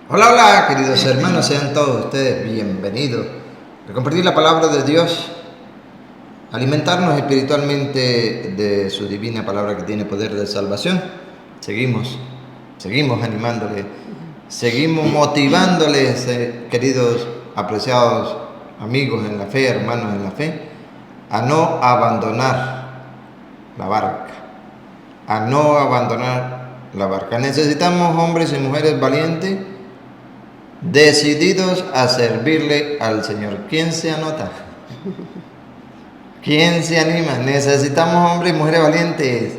Hola, hola, queridos hermanos, sean todos ustedes bienvenidos a compartir la palabra de Dios, alimentarnos espiritualmente de su divina palabra que tiene poder de salvación. Seguimos animándoles, seguimos motivándoles, queridos, apreciados amigos en la fe, hermanos en la fe, a no abandonar la barca, Necesitamos hombres y mujeres valientes, decididos a servirle al Señor. ¿Quién se anota? ¿Quién se anima? Necesitamos hombres y mujeres valientes.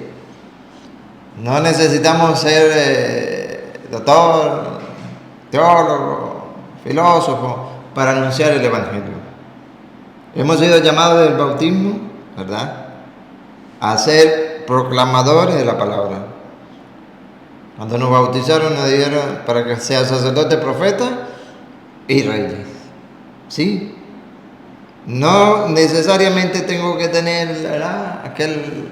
No necesitamos ser doctor, teólogo, filósofo para anunciar el Evangelio. Hemos sido llamados del bautismo, ¿verdad?, a ser proclamadores de la palabra. Cuando nos bautizaron nos dijeron para que sea sacerdote, profeta y reyes. ¿Sí? No necesariamente tengo que tener, ¿verdad?, aquel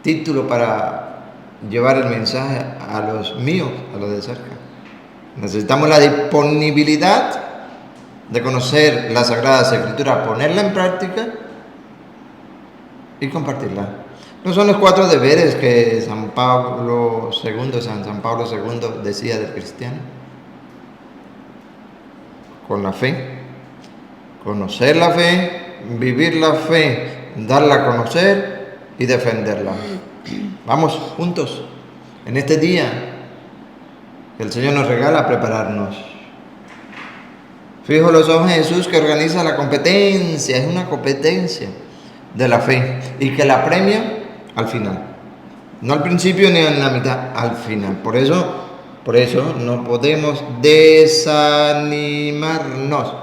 título para llevar el mensaje a los míos, a los de cerca. Necesitamos la disponibilidad de conocer las Sagradas Escrituras, ponerla en práctica y compartirla. No son los 4 deberes que San Pablo II decía del cristiano. Con la fe, conocer la fe, vivir la fe, darla a conocer y defenderla. Vamos juntos en este día que el Señor nos regala a prepararnos. Fijo los ojos en Jesús, que organiza la competencia, es una competencia de la fe y que la premia al final, no al principio ni en la mitad, al final. Por eso no podemos desanimarnos,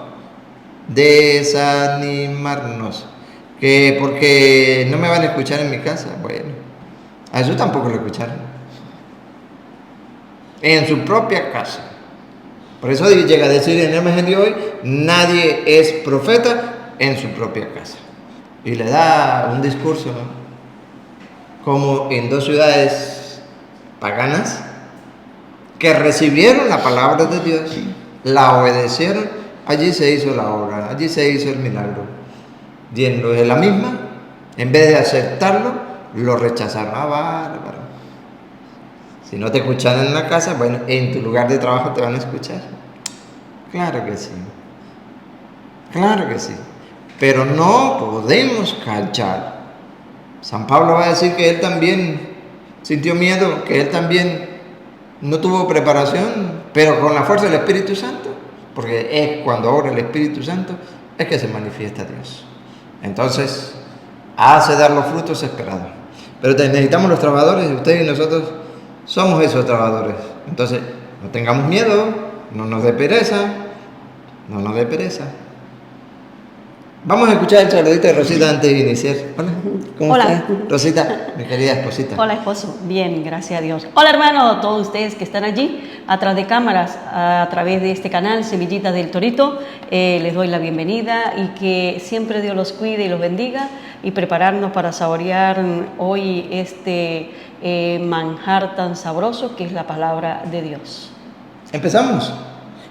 que porque no me van a escuchar en mi casa. Bueno, a Jesús tampoco lo escucharon en su propia casa. Por eso llega a decir en el Evangelio hoy: nadie es profeta en su propia casa. Y le da un discurso, ¿no?, como en 2 ciudades paganas que recibieron la palabra de Dios, la obedecieron, allí se hizo la obra, allí se hizo el milagro. Y en lo de la misma, en vez de aceptarlo, lo rechazaron. Bárbaro. Si no te escuchan en la casa, bueno, en tu lugar de trabajo te van a escuchar. Claro que sí. Pero no podemos callar. San Pablo va a decir que él también sintió miedo, que él también no tuvo preparación, pero con la fuerza del Espíritu Santo, porque es cuando obra el Espíritu Santo es que se manifiesta Dios. Entonces, hace dar los frutos esperados. Pero necesitamos los trabajadores, y ustedes y nosotros somos esos trabajadores. Entonces, no tengamos miedo, no nos dé pereza. Vamos a escuchar el saludito de Rosita antes de iniciar. Hola, ¿cómo estás, Rosita, mi querida esposita? Hola, esposo. Bien, gracias a Dios. Hola, hermano, todos ustedes que están allí, atrás de cámaras, a través de este canal, Semillitas del Torito. Les doy la bienvenida y que siempre Dios los cuide y los bendiga, y prepararnos para saborear hoy este manjar tan sabroso que es la palabra de Dios. Empezamos.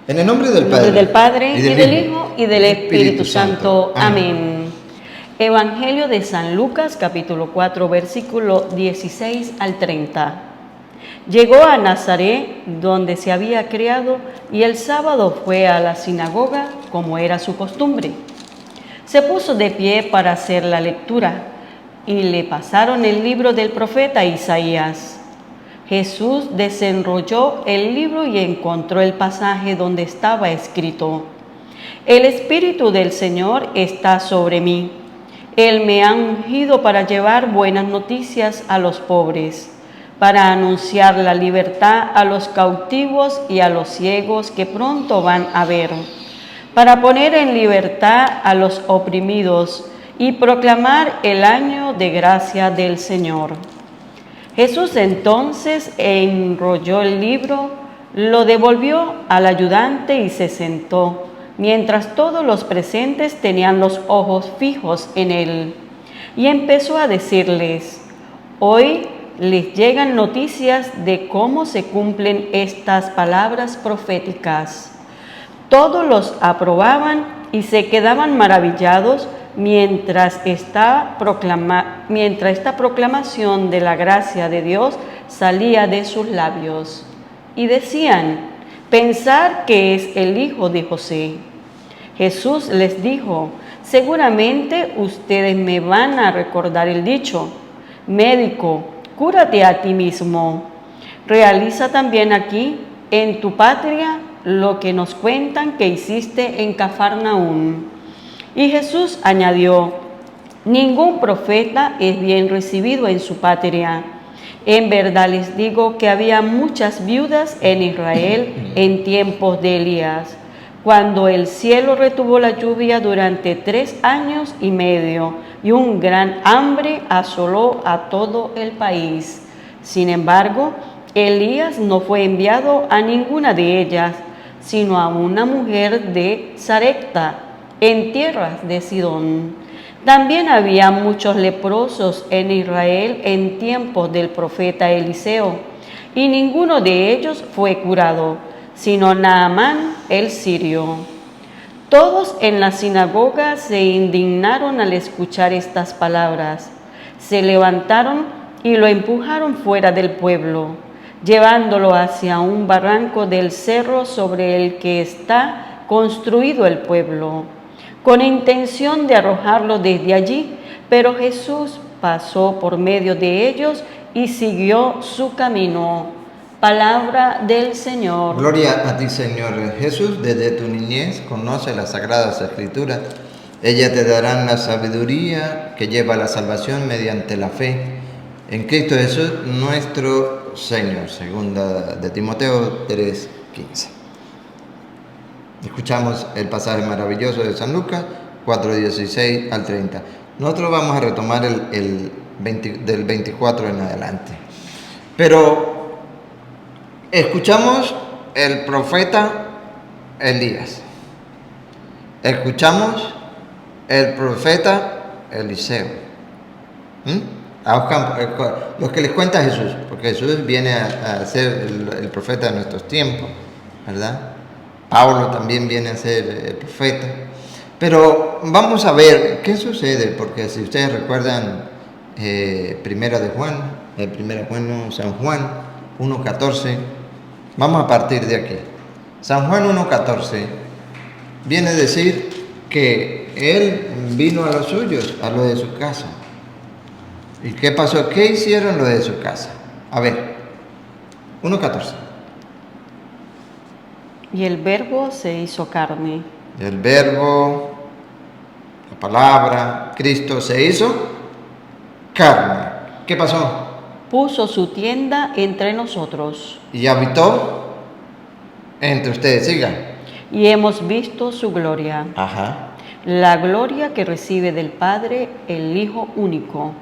En el nombre del Padre, y del Hijo, y del Espíritu Santo. Amén. Evangelio de San Lucas, capítulo 4, versículo 16 al 30. Llegó a Nazaret, donde se había criado, y el sábado fue a la sinagoga, como era su costumbre. Se puso de pie para hacer la lectura, y le pasaron el libro del profeta Isaías. Jesús desenrolló el libro y encontró el pasaje donde estaba escrito: El Espíritu del Señor está sobre mí. Él me ha ungido para llevar buenas noticias a los pobres, para anunciar la libertad a los cautivos y a los ciegos que pronto van a ver, para poner en libertad a los oprimidos y proclamar el año de gracia del Señor. Jesús entonces enrolló el libro, lo devolvió al ayudante y se sentó, mientras todos los presentes tenían los ojos fijos en él. Y empezó a decirles: Hoy les llegan noticias de cómo se cumplen estas palabras proféticas. Todos los aprobaban y se quedaban maravillados mientras esta proclamación de la gracia de Dios salía de sus labios. Y decían: pensar que es el hijo de José. Jesús les dijo: seguramente ustedes me van a recordar el dicho: médico, cúrate a ti mismo. Realiza también aquí, en tu patria, lo que nos cuentan que hiciste en Cafarnaúm. Y Jesús añadió: ningún profeta es bien recibido en su patria. En verdad les digo que había muchas viudas en Israel en tiempos de Elías, cuando el cielo retuvo la lluvia durante 3 años y medio, y un gran hambre asoló a todo el país. Sin embargo, Elías no fue enviado a ninguna de ellas, sino a una mujer de Sarepta, en tierras de Sidón. También había muchos leprosos en Israel en tiempos del profeta Eliseo, y ninguno de ellos fue curado, sino Naamán el sirio. Todos en la sinagoga se indignaron al escuchar estas palabras. Se levantaron y lo empujaron fuera del pueblo, llevándolo hacia un barranco del cerro sobre el que está construido el pueblo, con intención de arrojarlo desde allí, pero Jesús pasó por medio de ellos y siguió su camino. Palabra del Señor. Gloria a ti, Señor Jesús. Desde tu niñez conoce las Sagradas Escrituras. Ellas te darán la sabiduría que lleva a la salvación mediante la fe en Cristo Jesús, nuestro Señor. Segunda de Timoteo 3:15. Escuchamos el pasaje maravilloso de San Lucas 4:16 al 30. Nosotros vamos a retomar del 24 en adelante. Pero escuchamos el profeta Elías. Escuchamos el profeta Eliseo. Los que les cuenta Jesús, porque Jesús viene a ser el profeta de nuestros tiempos, ¿verdad? Pablo también viene a ser el profeta. Pero vamos a ver qué sucede, porque si ustedes recuerdan San Juan 1:14, vamos a partir de aquí. San Juan 1:14 viene a decir que él vino a los suyos, a los de su casa. ¿Y qué pasó? ¿Qué hicieron los de su casa? A ver, 1:14. Y el Verbo se hizo carne. El Verbo, la palabra, Cristo se hizo carne. ¿Qué pasó? Puso su tienda entre nosotros. Y habitó entre ustedes. Sigan. Y hemos visto su gloria. Ajá. La gloria que recibe del Padre el Hijo único.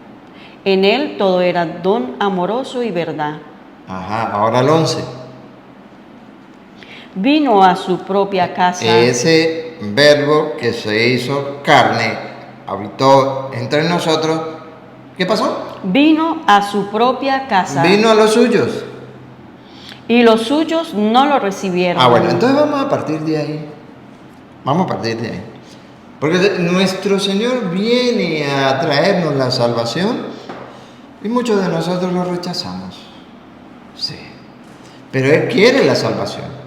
En él todo era don amoroso y verdad. Ajá. Ahora el 11. Vino a su propia casa. Ese Verbo que se hizo carne, habitó entre nosotros. ¿Qué pasó? Vino a su propia casa. Vino a los suyos. Y los suyos no lo recibieron. Bueno, entonces vamos a partir de ahí. Porque nuestro Señor viene a traernos la salvación y muchos de nosotros lo rechazamos. Sí. Pero Él quiere la salvación.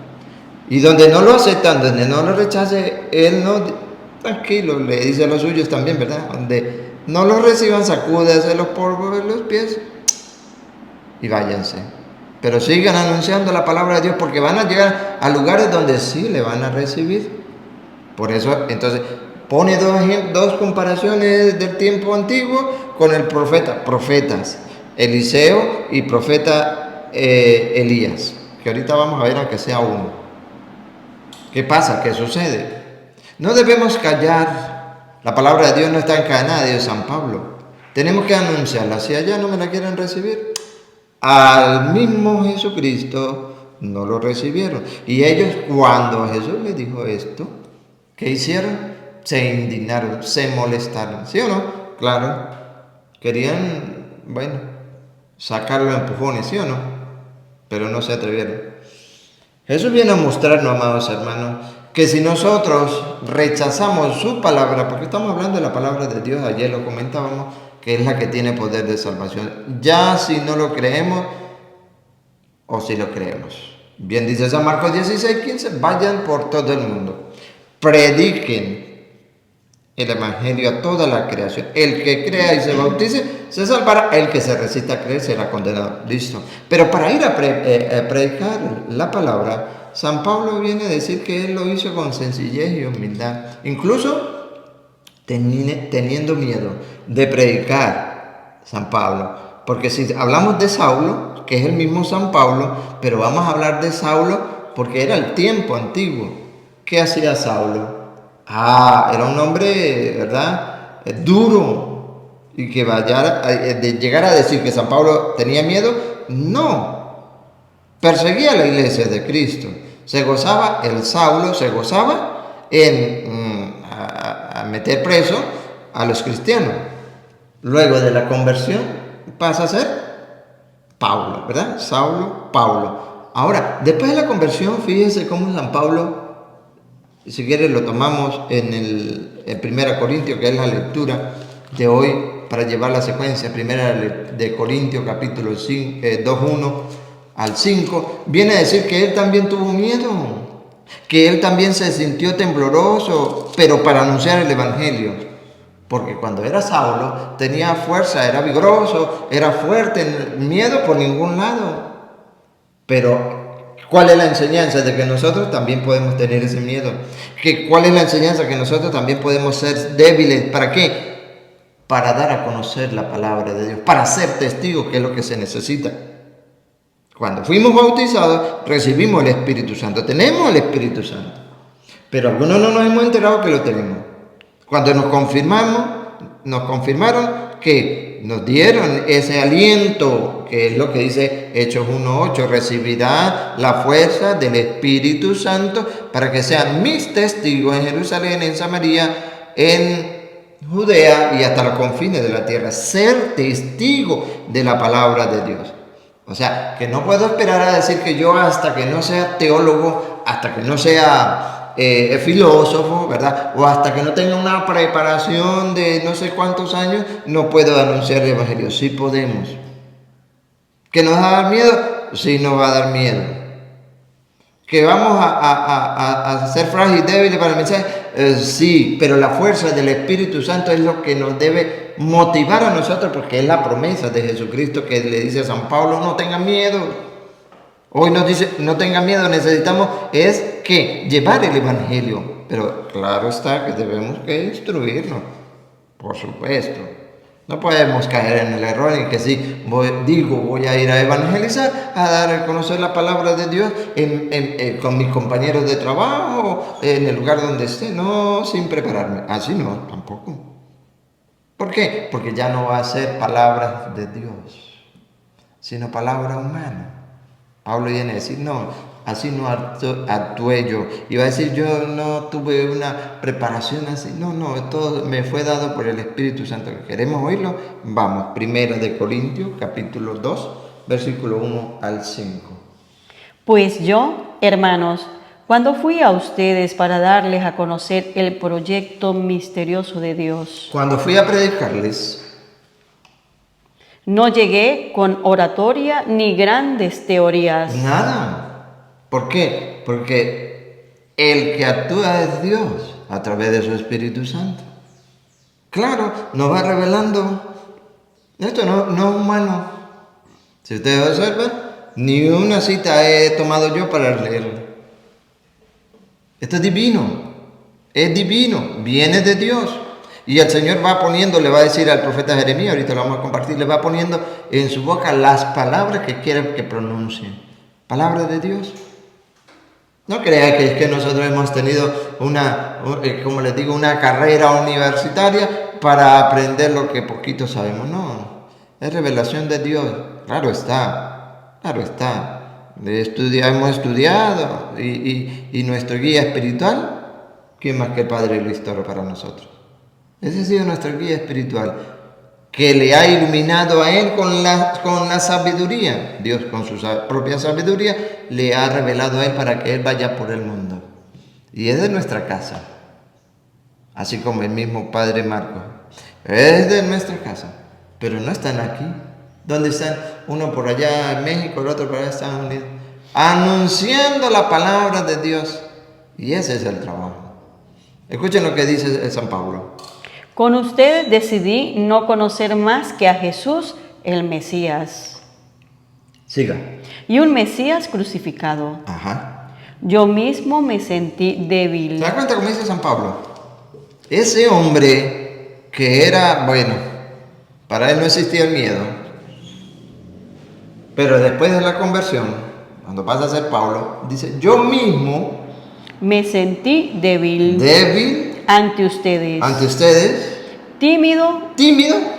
Y donde no lo aceptan, donde no lo rechace, Él no, tranquilo, le dice a los suyos también, ¿verdad? Donde no lo reciban, sacúdase los polvos de los pies y váyanse. Pero sigan anunciando la palabra de Dios, porque van a llegar a lugares donde sí le van a recibir. Por eso, entonces, pone dos comparaciones del tiempo antiguo con el profetas, Eliseo y profeta Elías, que ahorita vamos a ver aunque sea uno. ¿Qué pasa? ¿Qué sucede? No debemos callar. La palabra de Dios no está encadenada, de San Pablo. Tenemos que anunciarla. Si allá no me la quieren recibir, al mismo Jesucristo no lo recibieron. Y ellos, cuando Jesús les dijo esto, ¿qué hicieron? Se indignaron, se molestaron. ¿Sí o no? Claro. Querían, sacarlo a empujones, ¿sí o no? Pero no se atrevieron. Jesús viene a mostrarnos, amados hermanos, que si nosotros rechazamos su palabra, porque estamos hablando de la palabra de Dios, ayer lo comentábamos, que es la que tiene poder de salvación, ya si no lo creemos o si lo creemos. Bien dice San Marcos 16:15, vayan por todo el mundo, prediquen el evangelio a toda la creación. El que crea y se bautice se salvará, el que se resista a creer será condenado. Listo. Pero para ir a predicar la palabra, San Pablo viene a decir que él lo hizo con sencillez y humildad, incluso teniendo miedo de predicar San Pablo. Porque si hablamos de Saulo, que es el mismo San Pablo, pero vamos a hablar de Saulo porque era el tiempo antiguo. ¿Qué hacía Saulo? Era un hombre, ¿verdad? Duro. Y que de llegar a decir que San Pablo tenía miedo, no. Perseguía a la iglesia de Cristo. El Saulo se gozaba en a meter preso a los cristianos. Luego de la conversión pasa a ser Pablo, ¿verdad? Saulo, Pablo. Ahora, después de la conversión, fíjense cómo San Pablo, si quieren lo tomamos en 1 Corintios, que es la lectura de hoy, para llevar la secuencia. 1 de Corintios, capítulo 2:1 al 5, viene a decir que él también tuvo miedo, que él también se sintió tembloroso, pero para anunciar el evangelio. Porque cuando era Saulo tenía fuerza, era vigoroso, era fuerte, miedo por ningún lado. Pero ¿cuál es la enseñanza? De que nosotros también podemos tener ese miedo. ¿Cuál es la enseñanza? Que nosotros también podemos ser débiles. ¿Para qué? Para dar a conocer la palabra de Dios, para ser testigos, que es lo que se necesita. Cuando fuimos bautizados, recibimos el Espíritu Santo. Tenemos el Espíritu Santo. Pero algunos no nos hemos enterado que lo tenemos. Cuando nos confirmaron que nos dieron ese aliento, que es lo que dice Hechos 1:8, recibirá la fuerza del Espíritu Santo para que sean mis testigos en Jerusalén, en Samaria, en Judea y hasta los confines de la tierra. Ser testigo de la palabra de Dios. O sea, que no puedo esperar a decir que yo hasta que no sea teólogo, hasta que no sea filósofo, ¿verdad? O hasta que no tenga una preparación de no sé cuántos años, no puedo anunciar el evangelio. Sí podemos. ¿Que nos va a dar miedo? Sí, nos va a dar miedo. ¿Que vamos a ser frágiles y débiles para el mensaje? Sí, pero la fuerza del Espíritu Santo es lo que nos debe motivar a nosotros, porque es la promesa de Jesucristo que le dice a San Pablo, no tengan miedo. Hoy nos dice, no tengan miedo, necesitamos llevar el evangelio. Pero claro está que debemos que instruirnos, por supuesto. No podemos caer en el error en que si voy a ir a evangelizar, a dar a conocer la palabra de Dios con mis compañeros de trabajo, en el lugar donde esté, no, sin prepararme. Así no, tampoco. ¿Por qué? Porque ya no va a ser palabras de Dios, sino palabra humana. Pablo viene a decir, no, así no actué yo. Y va a decir, yo no tuve una preparación así. No, todo me fue dado por el Espíritu Santo. ¿Queremos oírlo? Vamos, 1 de Corintios, capítulo 2, versículo 1 al 5. Pues yo, hermanos, cuando fui a ustedes para darles a conocer el proyecto misterioso de Dios, cuando fui a predicarles, no llegué con oratoria ni grandes teorías. Nada. ¿Por qué? Porque el que actúa es Dios a través de su Espíritu Santo. Claro, nos va revelando. Esto no es humano. Si ustedes observan, ni una cita he tomado yo para leerlo. Esto es divino. Es divino. Viene de Dios. Y el Señor le va a decir al profeta Jeremías, ahorita lo vamos a compartir, le va poniendo en su boca las palabras que quiere que pronuncien. Palabra de Dios. No crea que es que nosotros hemos tenido una carrera universitaria para aprender lo que poquito sabemos. No, es revelación de Dios. Claro está. Hemos estudiado y nuestro guía espiritual, ¿quién más que el Padre Luis Toro para nosotros? Ese ha sido nuestro guía espiritual. que le ha iluminado a él con la sabiduría. Dios con su propia sabiduría le ha revelado a él para que él vaya por el mundo. Y es de nuestra casa, así como el mismo Padre Marcos. Es de nuestra casa, pero no están aquí. ¿Dónde están? Uno por allá en México, el otro por allá en Estados Unidos, anunciando la palabra de Dios. Y ese es el trabajo. Escuchen lo que dice San Pablo. Con ustedes decidí no conocer más que a Jesús, el Mesías. Siga. Y un Mesías crucificado. Ajá. Yo mismo me sentí débil. ¿Se da cuenta cómo dice San Pablo? Ese hombre que era, bueno, para él no existía el miedo, pero después de la conversión, cuando pasa a ser Pablo, dice, yo mismo me sentí débil ante ustedes. Tímido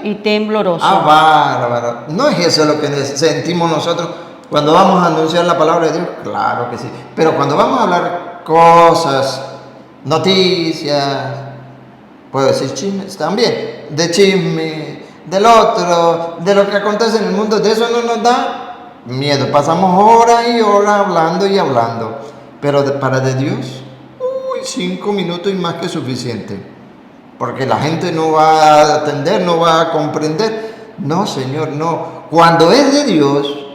y tembloroso. Bárbaro. ¿No es eso lo que sentimos nosotros cuando vamos a anunciar la palabra de Dios? Claro que sí. Pero cuando vamos a hablar cosas, noticias, puedo decir chismes también, de chisme, del otro, de lo que acontece en el mundo, de eso no nos da miedo. Pasamos horas y horas hablando y hablando. Pero para de Dios, 5 minutos y más que suficiente. Porque la gente no va a atender, no va a comprender. No, Señor, no. Cuando es de Dios,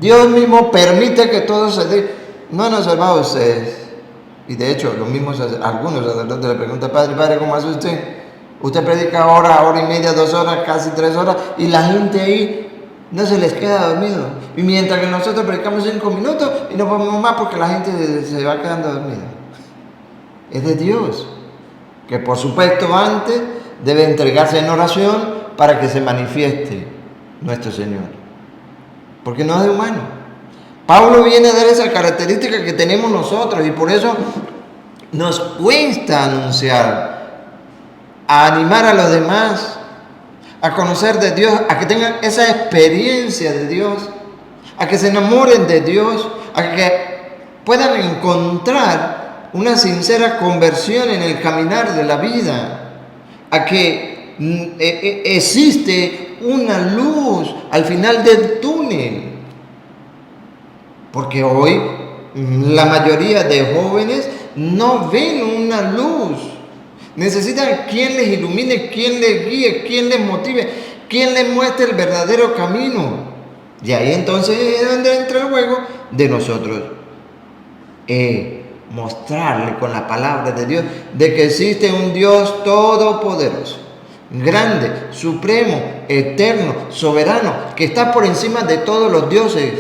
Dios mismo permite que todo se dé. No han observado ustedes. Y de hecho, algunos sacerdotes le preguntan, Padre, ¿cómo hace usted? Usted predica hora y media, 2 horas, casi 3 horas, y la gente ahí no se les queda dormido. Y mientras que nosotros predicamos 5 minutos y no podemos más porque la gente se va quedando dormida. Es de Dios, que por supuesto antes debe entregarse en oración para que se manifieste nuestro Señor. Porque no es de humano. Pablo viene a dar esa característica que tenemos nosotros y por eso nos cuesta anunciar, a animar a los demás, a conocer de Dios, a que tengan esa experiencia de Dios, a que se enamoren de Dios, a que puedan encontrar una sincera conversión en el caminar de la vida, a que existe una luz al final del túnel. Porque hoy la mayoría de jóvenes no ven una luz. Necesitan quien les ilumine, quien les guíe, quien les motive, quien les muestre el verdadero camino. Y ahí entonces es donde entra el juego de nosotros. Mostrarle con la palabra de Dios de que existe un Dios todopoderoso, grande, supremo, eterno, soberano, que está por encima de todos los dioses,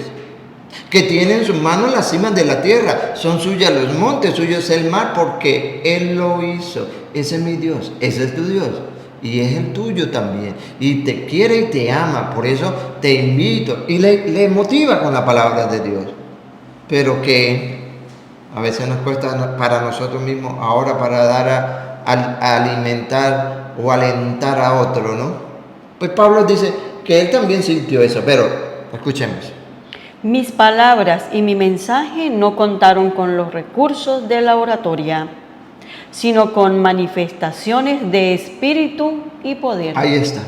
que tiene en sus manos las cimas de la tierra, son suyas los montes, suyo es el mar, porque Él lo hizo. Ese es mi Dios, ese es tu Dios, y es el tuyo también, y te quiere y te ama. Por eso te invito, y le motiva con la palabra de Dios, pero que a veces nos cuesta para nosotros mismos, ahora para dar a alimentar o alentar a otro, ¿no? Pues Pablo dice que él también sintió eso, pero escuchemos. Mis palabras y mi mensaje no contaron con los recursos de la oratoria, sino con manifestaciones de espíritu y poder. Ahí está.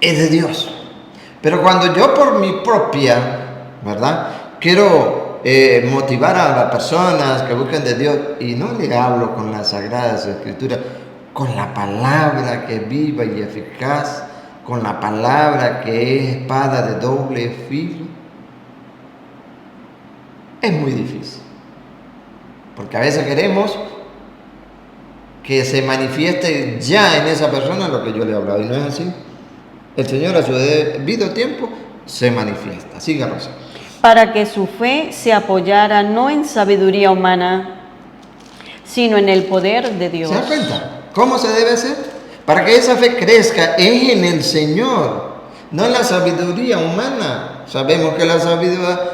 Es de Dios. Pero cuando yo por mi propia, ¿verdad?, quiero motivar a las personas que busquen de Dios, y no le hablo con las Sagradas Escrituras, con la palabra que es viva y eficaz, con la palabra que es espada de doble filo, es muy difícil. Porque a veces queremos que se manifieste ya en esa persona lo que yo le he hablado, y no es así. El Señor a su debido tiempo se manifiesta. Siga, Rosa. Para que su fe se apoyara no en sabiduría humana, sino en el poder de Dios. ¿Se da cuenta? ¿Cómo se debe hacer? Para que esa fe crezca es en el Señor, no en la sabiduría humana. Sabemos que la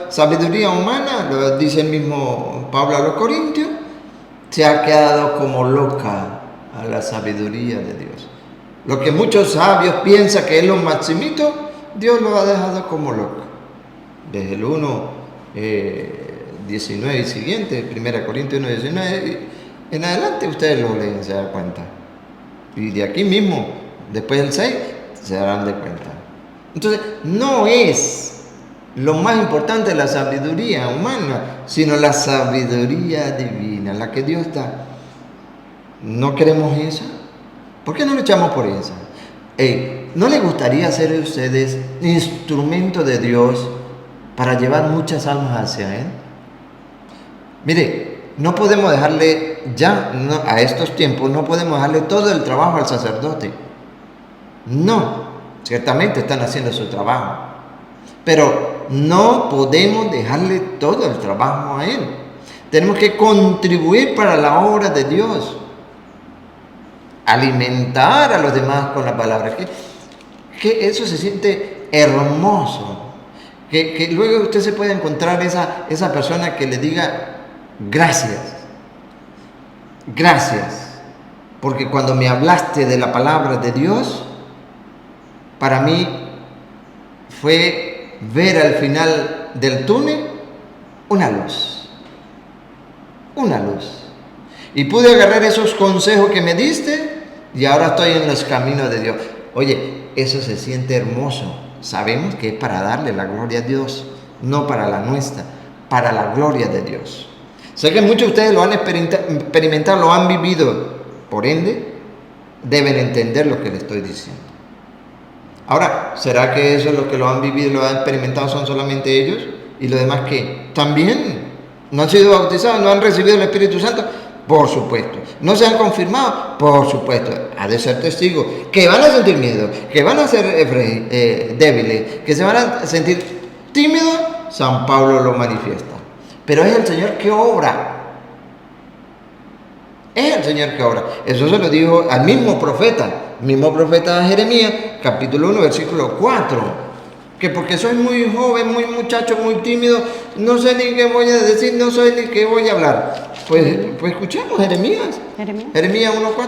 sabiduría humana, lo dice el mismo Pablo a los Corintios, se ha quedado como loca a la sabiduría de Dios. Lo que muchos sabios piensan que es lo maximito, Dios lo ha dejado como loco. Desde el 1:19 y siguiente, 1 Corintios 1:19, en adelante ustedes lo leen, se dan cuenta. Y de aquí mismo, después del 6, se darán de cuenta. Entonces, no es lo más importante la sabiduría humana, sino la sabiduría divina, la que Dios da. ¿No queremos esa? ¿Por qué no luchamos por esa? ¿No les gustaría ser ustedes instrumento de Dios para llevar muchas almas hacia Él? Mire, no podemos dejarle a estos tiempos, no podemos dejarle todo el trabajo al sacerdote. No, ciertamente están haciendo su trabajo, pero no podemos dejarle todo el trabajo a él. Tenemos que contribuir para la obra de Dios, alimentar a los demás con la palabra. Que eso se siente hermoso, que luego usted se puede encontrar esa persona que le diga gracias, porque cuando me hablaste de la palabra de Dios, para mí fue ver al final del túnel una luz. Y pude agarrar esos consejos que me diste y ahora estoy en los caminos de Dios. Oye, eso se siente hermoso. Sabemos que es para darle la gloria a Dios, no para la nuestra, para la gloria de Dios. Sé que muchos de ustedes lo han experimentado, lo han vivido. Por ende, deben entender lo que les estoy diciendo. Ahora, ¿será que eso es lo que lo han vivido y lo han experimentado son solamente ellos? ¿Y los demás qué? ¿También no han sido bautizados, no han recibido el Espíritu Santo? Por supuesto. ¿No se han confirmado? Por supuesto. Ha de ser testigo. Que van a sentir miedo, que van a ser débiles, que se van a sentir tímidos. San Pablo lo manifiesta. Pero es el Señor que obra. Es el Señor que obra. Eso se lo dijo al mismo profeta Jeremías, capítulo 1, versículo 4. Que porque soy muy joven, muy muchacho, muy tímido, no sé ni qué voy a decir, no sé ni qué voy a hablar. Pues escuchemos Jeremías 1:4.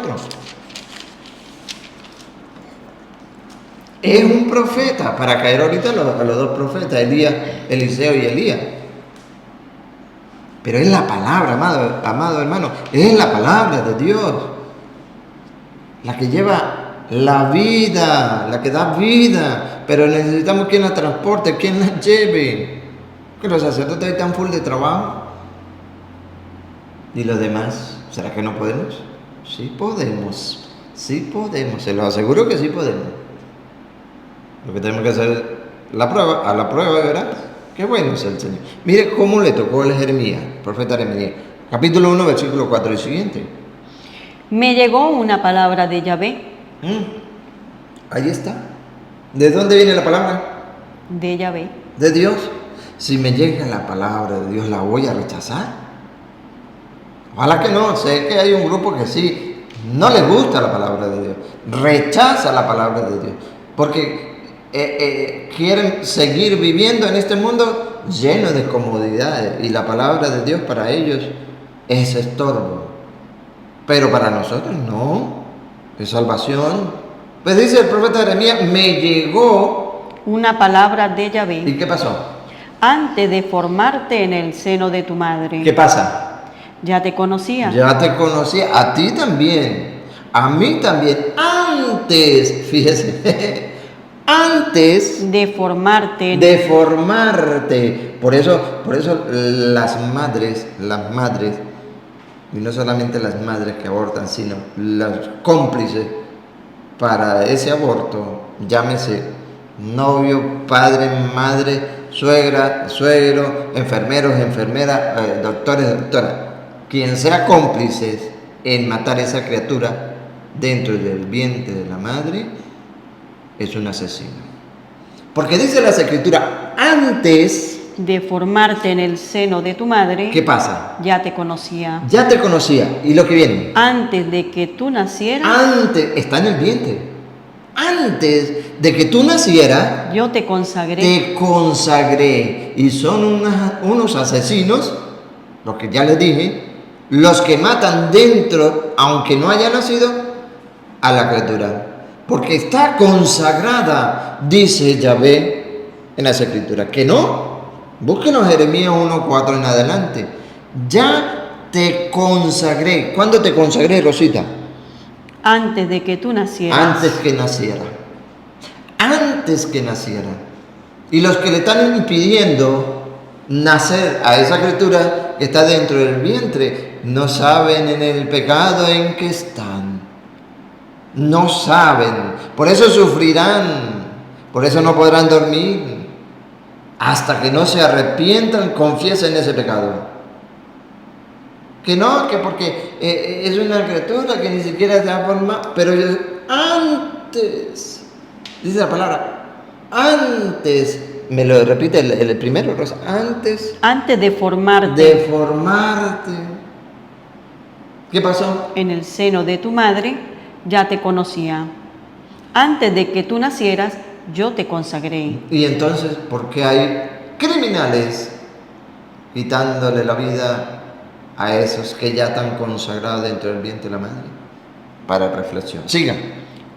Es un profeta, para caer ahorita a los dos profetas, Eliseo y Elías. Pero es la palabra, amado hermano, es la palabra de Dios la que lleva la vida, la que da vida, pero necesitamos quien la transporte, quien la lleve. Que los sacerdotes están full de trabajo. ¿Y los demás? ¿Será que no podemos? Sí podemos, se lo aseguro que sí podemos. Lo que tenemos que hacer es a la prueba, ¿verdad? Qué bueno es el Señor. Mire cómo le tocó a Jeremías, profeta Jeremías, capítulo 1, versículo 4 y siguiente. Me llegó una palabra de Yahvé. Ahí está. ¿De dónde viene la palabra? De Yahvé. De Dios. Si me llega la palabra de Dios, ¿la voy a rechazar? Ojalá que no. Sé que hay un grupo que sí, no les gusta la palabra de Dios, rechaza la palabra de Dios, porque quieren seguir viviendo en este mundo lleno de comodidades, y la palabra de Dios para ellos es estorbo, pero para nosotros no, es salvación. Pues dice el profeta Jeremías, me llegó una palabra de Yahvé. ¿Y qué pasó? Antes de formarte en el seno de tu madre. ¿Qué pasa? Ya te conocía. Ya te conocía, a ti también, a mí también, antes, fíjese, antes de formarte. Por eso las madres, y no solamente las madres que abortan, sino los cómplices para ese aborto, llámese novio, padre, madre, suegra, suegro, enfermeros, enfermeras, doctores, doctoras, quien sea cómplice en matar a esa criatura dentro del vientre de la madre, es un asesino. Porque dice las Escrituras, antes de formarte en el seno de tu madre. ¿Qué pasa? Ya te conocía. Ya te conocía. ¿Y lo que viene? Antes de que tú nacieras. Antes, está en el vientre. Antes de que tú nacieras. Yo te consagré. Te consagré. Y son unos asesinos, lo que ya les dije, los que matan dentro, aunque no haya nacido, a la criatura. Porque está consagrada, dice Yahvé en las Escrituras. Que no, búsquenos Jeremías 1:4 en adelante. Ya te consagré. ¿Cuándo te consagré, Rosita? antes de que tú nacieras. Antes que naciera. Antes que naciera. Y los que le están impidiendo nacer a esa criatura que está dentro del vientre, no saben en el pecado en que están. No saben. Por eso sufrirán. Por eso no podrán dormir. Hasta que no se arrepientan, confiesen ese pecado. Que no, que porque es una criatura que ni siquiera se ha formado. Pero antes, dice la palabra, antes, me lo repite el primero, Rosa, antes de formarte. De formarte. ¿Qué pasó? En el seno de tu madre ya te conocía. Antes de que tú nacieras, yo te consagré. Y entonces, ¿por qué hay criminales quitándole la vida a esos que ya están consagrados dentro del vientre de la madre? Para reflexión. Siga.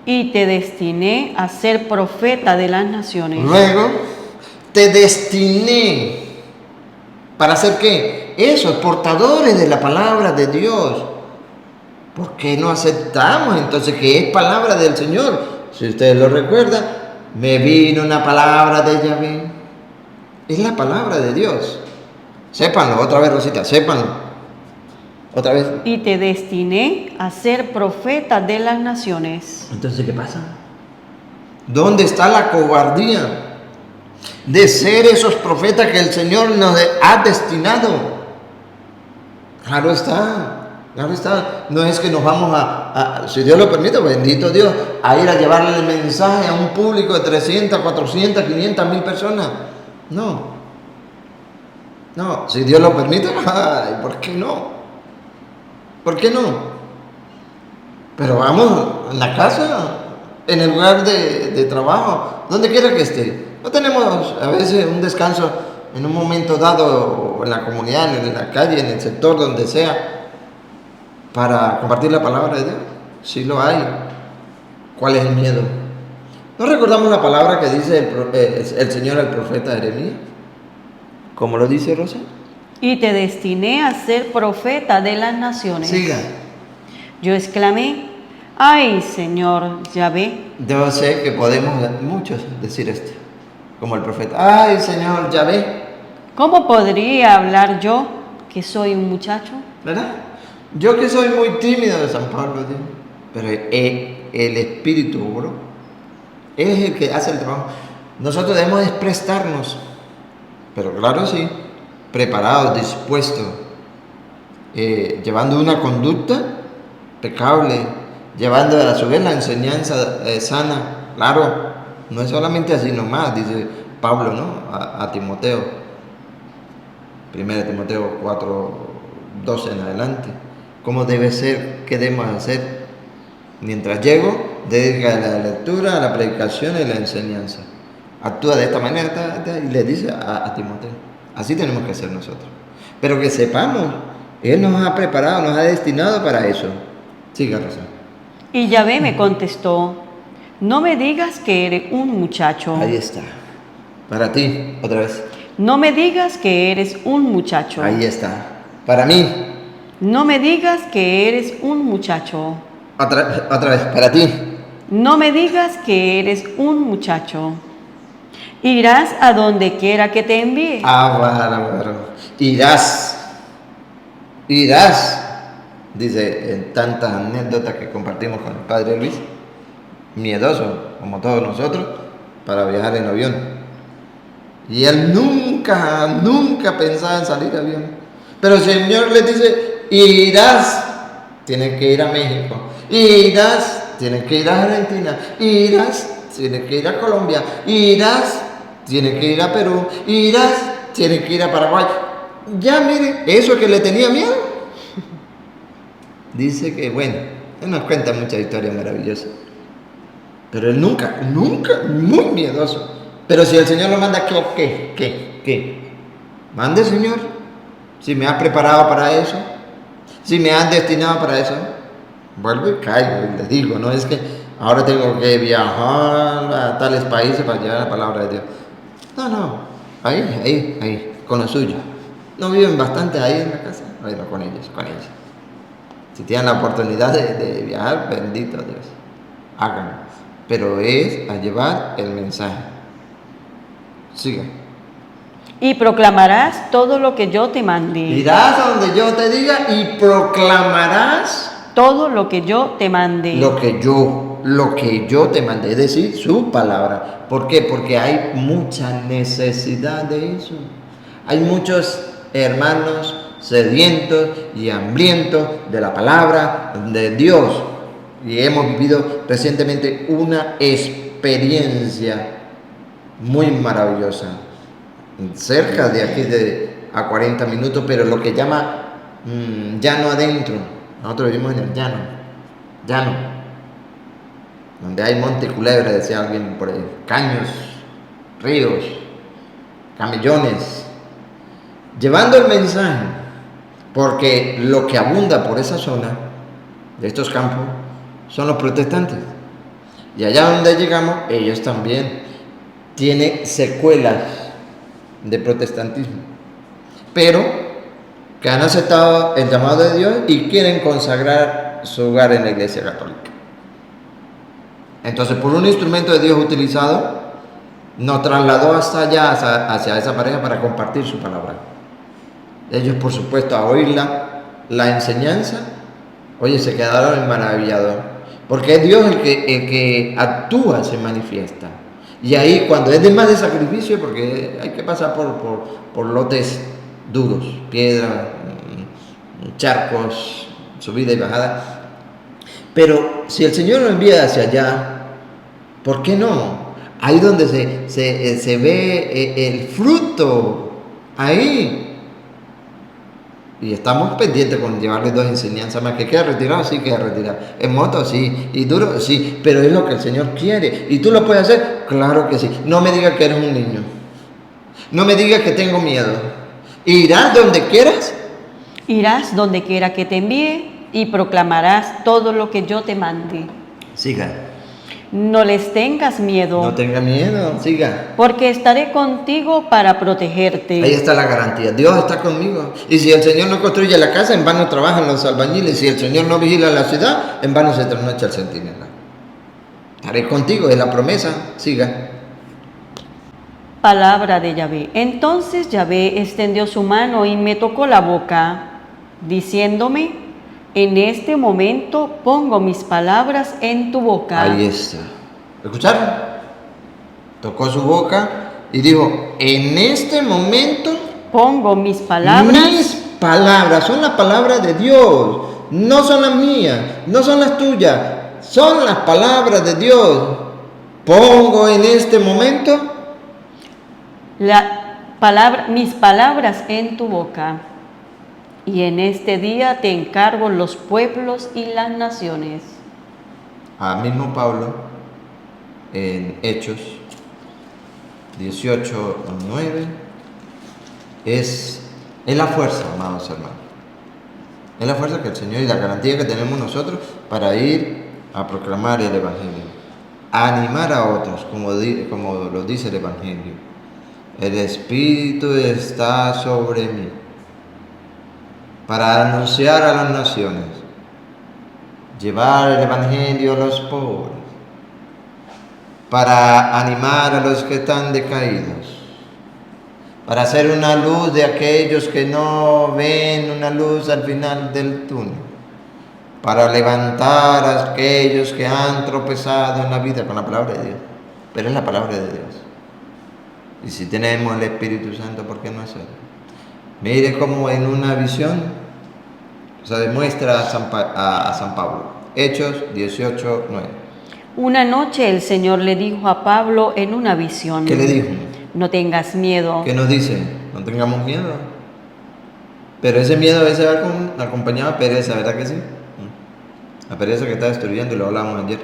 Y te destiné a ser profeta de las naciones. Luego, te destiné. ¿Para hacer qué? Esos portadores de la palabra de Dios. ¿Por qué no aceptamos entonces que es palabra del Señor? Si ustedes lo recuerdan, me vino una palabra de Yahvé. Es la palabra de Dios. Sépanlo, otra vez, Rosita, sépanlo. Otra vez. Y te destiné a ser profeta de las naciones. Entonces, ¿qué pasa? ¿Dónde está la cobardía de ser esos profetas que el Señor nos ha destinado? Claro está. Claro está, no es que nos vamos si Dios lo permite, bendito Dios, a ir a llevarle el mensaje a un público de 300, 400, 500 mil personas. No, si Dios lo permite, ay, ¿por qué no? ¿Por qué no? Pero vamos en la casa, en el lugar de trabajo, donde quiera que esté. No tenemos a veces un descanso en un momento dado, en la comunidad, en la calle, en el sector, donde sea, para compartir la palabra de Dios. Sí lo hay. ¿Cuál es el miedo? ¿No recordamos la palabra que dice el Señor al profeta Jeremías? ¿Cómo lo dice, Rosa? Y te destiné a ser profeta de las naciones. Siga. Yo exclamé, ay, Señor Yahvé. Yo sé que podemos muchos decir esto, como el profeta. Ay, Señor Yahvé. ¿Cómo podría hablar yo, que soy un muchacho? ¿Verdad? Yo que soy muy tímido de San Pablo, Dios, pero el Espíritu, bro, es el que hace el trabajo. Nosotros debemos prestarnos, pero claro, sí, preparados, dispuestos, llevando una conducta impecable, llevando a su vez la enseñanza sana. Claro, no es solamente así nomás, dice Pablo, ¿no? A Timoteo, 1 Timoteo 4:12 en adelante. ¿Cómo debe ser? ¿Qué debemos hacer? Mientras llego, dedica a la lectura, a la predicación y a la enseñanza. Actúa de esta manera y le dice a Timoteo. Así tenemos que hacer nosotros. Pero que sepamos, Él nos ha preparado, nos ha destinado para eso. Siga, Rosa. Y Yahvé me contestó, no me digas que eres un muchacho. Ahí está. Para ti, otra vez. No me digas que eres un muchacho. Ahí está. Para mí. No me digas que eres un muchacho. Otra vez, para ti. No me digas que eres un muchacho. Irás a donde quiera que te envíe. Bárbaro. Irás. Dice en tantas anécdotas que compartimos con el Padre Luis. Miedoso, como todos nosotros, para viajar en avión. Y él nunca pensaba en salir de avión. Pero el Señor le dice, irás, tienes que ir a México, irás, tienes que ir a Argentina, irás, tienes que ir a Colombia, irás, tienes que ir a Perú, irás, tienes que ir a Paraguay. Ya mire, eso que le tenía miedo. Dice que, bueno, él nos cuenta muchas historias maravillosas. Pero él nunca, muy miedoso. Pero si el Señor lo manda, ¿qué? Mande, Señor. Si me has preparado para eso, si me has destinado para eso, vuelvo y caigo y les digo, no es que ahora tengo que viajar a tales países para llevar la palabra de Dios. No, ahí, con lo suyo. ¿No viven bastante ahí en la casa? Bueno, con ellos. Si tienen la oportunidad de viajar, bendito Dios, háganlo. Pero es a llevar el mensaje. Siga. Y proclamarás todo lo que yo te mandé. Irás donde yo te diga y proclamarás Todo lo que yo te mandé. lo que yo te mandé, es decir, su palabra. ¿Por qué? Porque hay mucha necesidad de eso. Hay muchos hermanos sedientos y hambrientos de la palabra de Dios. Y hemos vivido recientemente una experiencia muy maravillosa, cerca de aquí a 40 minutos, pero lo que llama llano adentro. Nosotros vivimos en el llano, donde hay monte y culebra, decía alguien por ahí, caños, ríos, camellones, llevando el mensaje, porque lo que abunda por esa zona de estos campos son los protestantes, y allá donde llegamos ellos también tienen secuelas de protestantismo, pero que han aceptado el llamado de Dios y quieren consagrar su hogar en la Iglesia Católica. Entonces, por un instrumento de Dios utilizado, nos trasladó hasta allá, hacia esa pareja, para compartir su palabra. Ellos, por supuesto, a oír la enseñanza, oye, se quedaron maravillados, porque es Dios el que actúa, se manifiesta. Y ahí, cuando es de más de sacrificio, porque hay que pasar por lotes duros, piedras, charcos, subida y bajada. Pero si el Señor lo envía hacia allá, ¿por qué no? Ahí donde se ve el fruto, ahí. Y estamos pendientes con llevarles 2 enseñanzas más. ¿Que queda retirado? Sí, queda retirado. En moto, sí. Y duro, sí. Pero es lo que el Señor quiere. ¿Y tú lo puedes hacer? Claro que sí. No me digas que eres un niño. No me digas que tengo miedo. ¿Irás donde quieras? Irás donde quiera que te envíe y proclamarás todo lo que yo te mande. Siga. No les tengas miedo. No tenga miedo, siga. Porque estaré contigo para protegerte. Ahí está la garantía. Dios está conmigo. Y si el Señor no construye la casa, en vano trabajan los albañiles. Si el Señor no vigila la ciudad, en vano se trasnocha el centinela. Estaré contigo, es la promesa. Siga. Palabra de Yahvé. Entonces Yahvé extendió su mano y me tocó la boca, diciéndome: en este momento pongo mis palabras en tu boca. Ahí está. ¿Escucharon? Tocó su boca y dijo: en este momento pongo mis palabras. Mis palabras son las palabras de Dios. No son las mías, no son las tuyas. Son las palabras de Dios. Pongo en este momento mis palabras en tu boca. Y en este día te encargo los pueblos y las naciones. Mismo Pablo, en Hechos 18:9, es la fuerza, amados hermanos. Es la fuerza que el Señor y la garantía que tenemos nosotros para ir a proclamar el Evangelio, a animar a otros, como lo dice el Evangelio. El Espíritu está sobre mí para anunciar a las naciones, llevar el Evangelio a los pobres, para animar a los que están decaídos, para hacer una luz de aquellos que no ven una luz al final del túnel, para levantar a aquellos que han tropezado en la vida con la palabra de Dios. Pero es la palabra de Dios. Y si tenemos el Espíritu Santo, ¿por qué no hacerlo? Mire cómo en una visión se demuestra a San Pablo. Hechos 18:9. Una noche el Señor le dijo a Pablo en una visión. ¿Qué le dijo? No tengas miedo. ¿Qué nos dice? No tengamos miedo. Pero ese miedo a veces va acompañado de pereza, ¿verdad que sí? La pereza que está destruyendo, y lo hablamos ayer.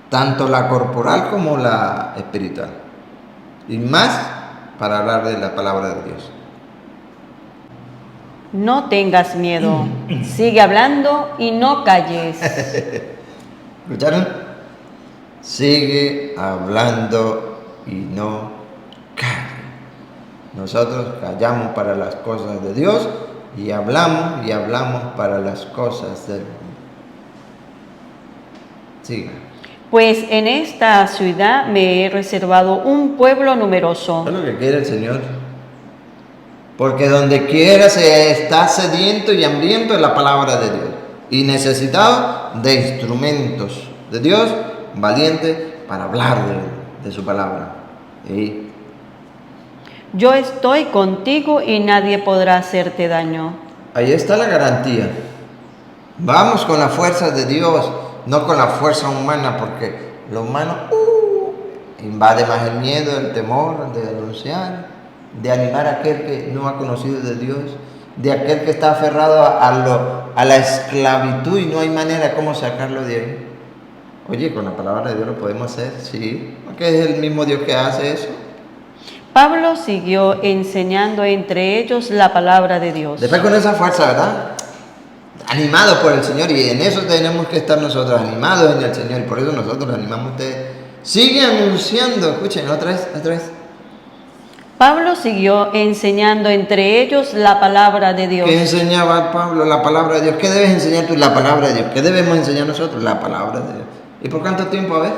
Tanto la corporal como la espiritual. Y más para hablar de la palabra de Dios. No tengas miedo. Sigue hablando y no calles. ¿Escucharon? Sigue hablando y no calle. Nosotros callamos para las cosas de Dios y hablamos para las cosas del mundo. Siga. Pues en esta ciudad me he reservado un pueblo numeroso. Es lo que quiere el Señor. Porque donde quiera se está sediento y hambriento de la palabra de Dios. Y necesitado de instrumentos de Dios valientes para hablar de su palabra. ¿Sí? Yo estoy contigo y nadie podrá hacerte daño. Ahí está la garantía. Vamos con la fuerza de Dios, no con la fuerza humana, porque lo humano invade más el miedo, el temor de denunciar, de animar a aquel que no ha conocido de Dios, de aquel que está aferrado a la esclavitud y no hay manera como sacarlo de ahí. Oye, con la palabra de Dios lo podemos hacer, sí, porque es el mismo Dios que hace eso. Pablo siguió enseñando entre ellos la palabra de Dios. Después con esa fuerza, ¿verdad? Animados por el Señor, y en eso tenemos que estar nosotros, animados en el Señor, y por eso nosotros animamos a ustedes. Sigue anunciando, escuchen, otra vez. Pablo siguió enseñando entre ellos la palabra de Dios. ¿Qué enseñaba Pablo? La palabra de Dios. ¿Qué debes enseñar tú? La palabra de Dios. ¿Qué debemos enseñar nosotros? La palabra de Dios. ¿Y por cuánto tiempo? A ver.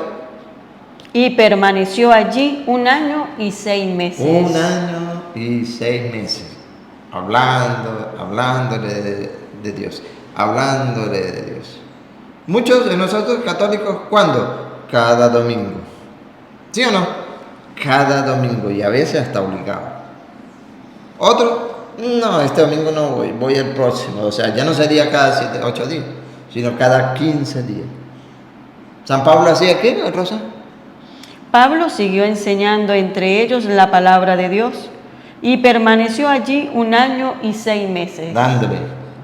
Y permaneció allí 1 año y 6 meses. 1 año y 6 meses. Hablándole de Dios. Hablándole de Dios. Muchos de nosotros católicos, ¿cuándo? Cada domingo. ¿Sí o no? Cada domingo, y a veces hasta obligado. Otro, no, este domingo no voy el próximo. O sea, ya no sería cada 7, 8 días, sino cada 15 días. ¿San Pablo hacía qué, Rosa? Pablo siguió enseñando entre ellos la palabra de Dios y permaneció allí 1 año y 6 meses.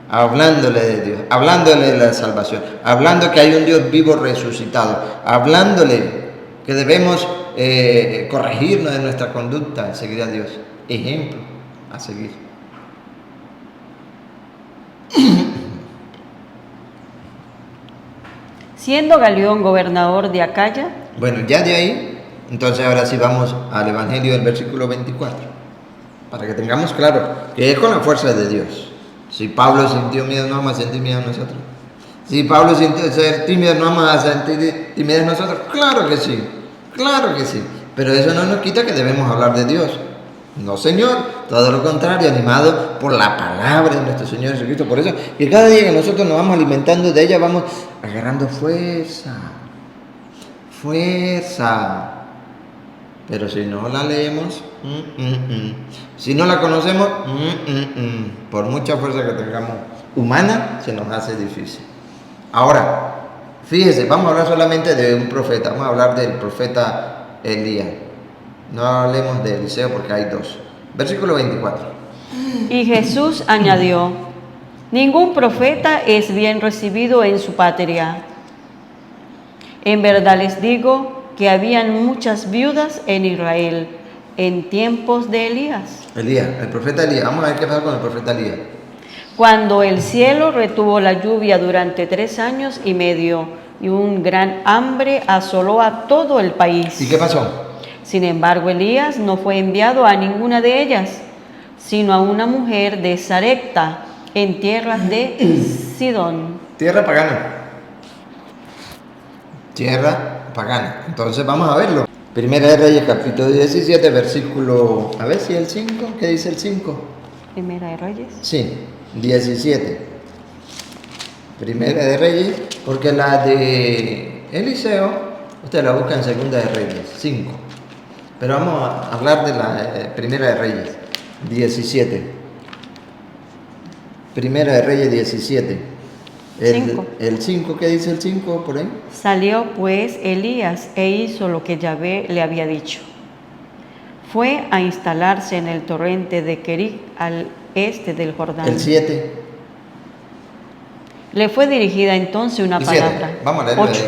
Hablándole de Dios, hablándole de la salvación, hablando que hay un Dios vivo resucitado, hablándole que debemos corregirnos de nuestra conducta, seguir a Dios. Ejemplo a seguir. Siendo Galión gobernador de Acaya. Bueno, ya de ahí, entonces ahora sí vamos al Evangelio del versículo 24, para que tengamos claro que es con la fuerza de Dios. Si Pablo sintió miedo, no vamos a sentir miedo nosotros. Si Pablo sintió ser tímido, no vamos a sentir timidez nosotros. Claro que sí. Pero eso no nos quita que debemos hablar de Dios. No, Señor, todo lo contrario, animado por la palabra de nuestro Señor Jesucristo. Por eso, que cada día que nosotros nos vamos alimentando de ella, vamos agarrando fuerza. Pero si no la leemos, si no la conocemos, por mucha fuerza que tengamos humana, se nos hace difícil. Ahora, fíjese, vamos a hablar solamente de un profeta, vamos a hablar del profeta Elías. No hablemos de Eliseo porque hay 2. Versículo 24. Y Jesús añadió: ningún profeta es bien recibido en su patria. En verdad les digo que habían muchas viudas en Israel en tiempos de Elías. El profeta Elías. Vamos a ver qué pasa con el profeta Elías. Cuando el cielo retuvo la lluvia durante 3 años y medio y un gran hambre asoló a todo el país. ¿Y qué pasó? Sin embargo, Elías no fue enviado a ninguna de ellas, sino a una mujer de Sarepta, en tierras de Sidón. Tierra pagana. Entonces vamos a verlo. Primera de Reyes, capítulo 17, versículo... A ver si el 5, ¿qué dice el 5? Primera de Reyes. Sí, 17. Primera de Reyes, porque la de Eliseo, usted la busca en Segunda de Reyes, 5. Pero vamos a hablar de la Primera de Reyes, 17. Primera de Reyes, 17. El 5, ¿qué dice el 5 por ahí? Salió pues Elías e hizo lo que Yahvé le había dicho. Fue a instalarse en el torrente de Kerit al este del Jordán. El 7. Le fue dirigida entonces una palabra. Vamos a leerlo. 8.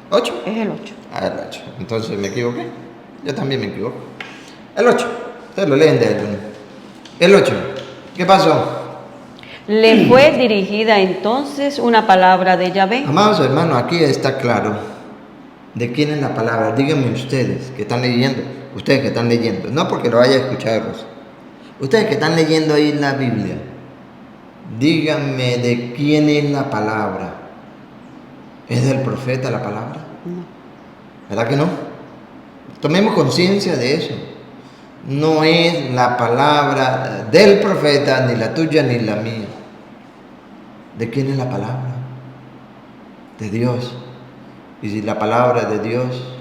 8. Es el 8. Ah, el 8. Entonces me equivoqué. Yo también me equivoco. El 8. Ustedes lo leen de él. El 8. ¿Qué pasó? Le fue dirigida entonces una palabra de Yahvé. Amados hermanos, aquí está claro de quién es la palabra. Díganme ustedes que están leyendo. Ustedes que están leyendo. No porque lo haya escuchado Rosa. Ustedes que están leyendo ahí la Biblia. díganme de quién es la palabra. ¿Es del profeta la palabra? No. ¿Verdad que no? Tomemos conciencia de eso. No es la palabra del profeta, ni la tuya, ni la mía. ¿De quién es la palabra? De Dios. Y si la palabra de Dios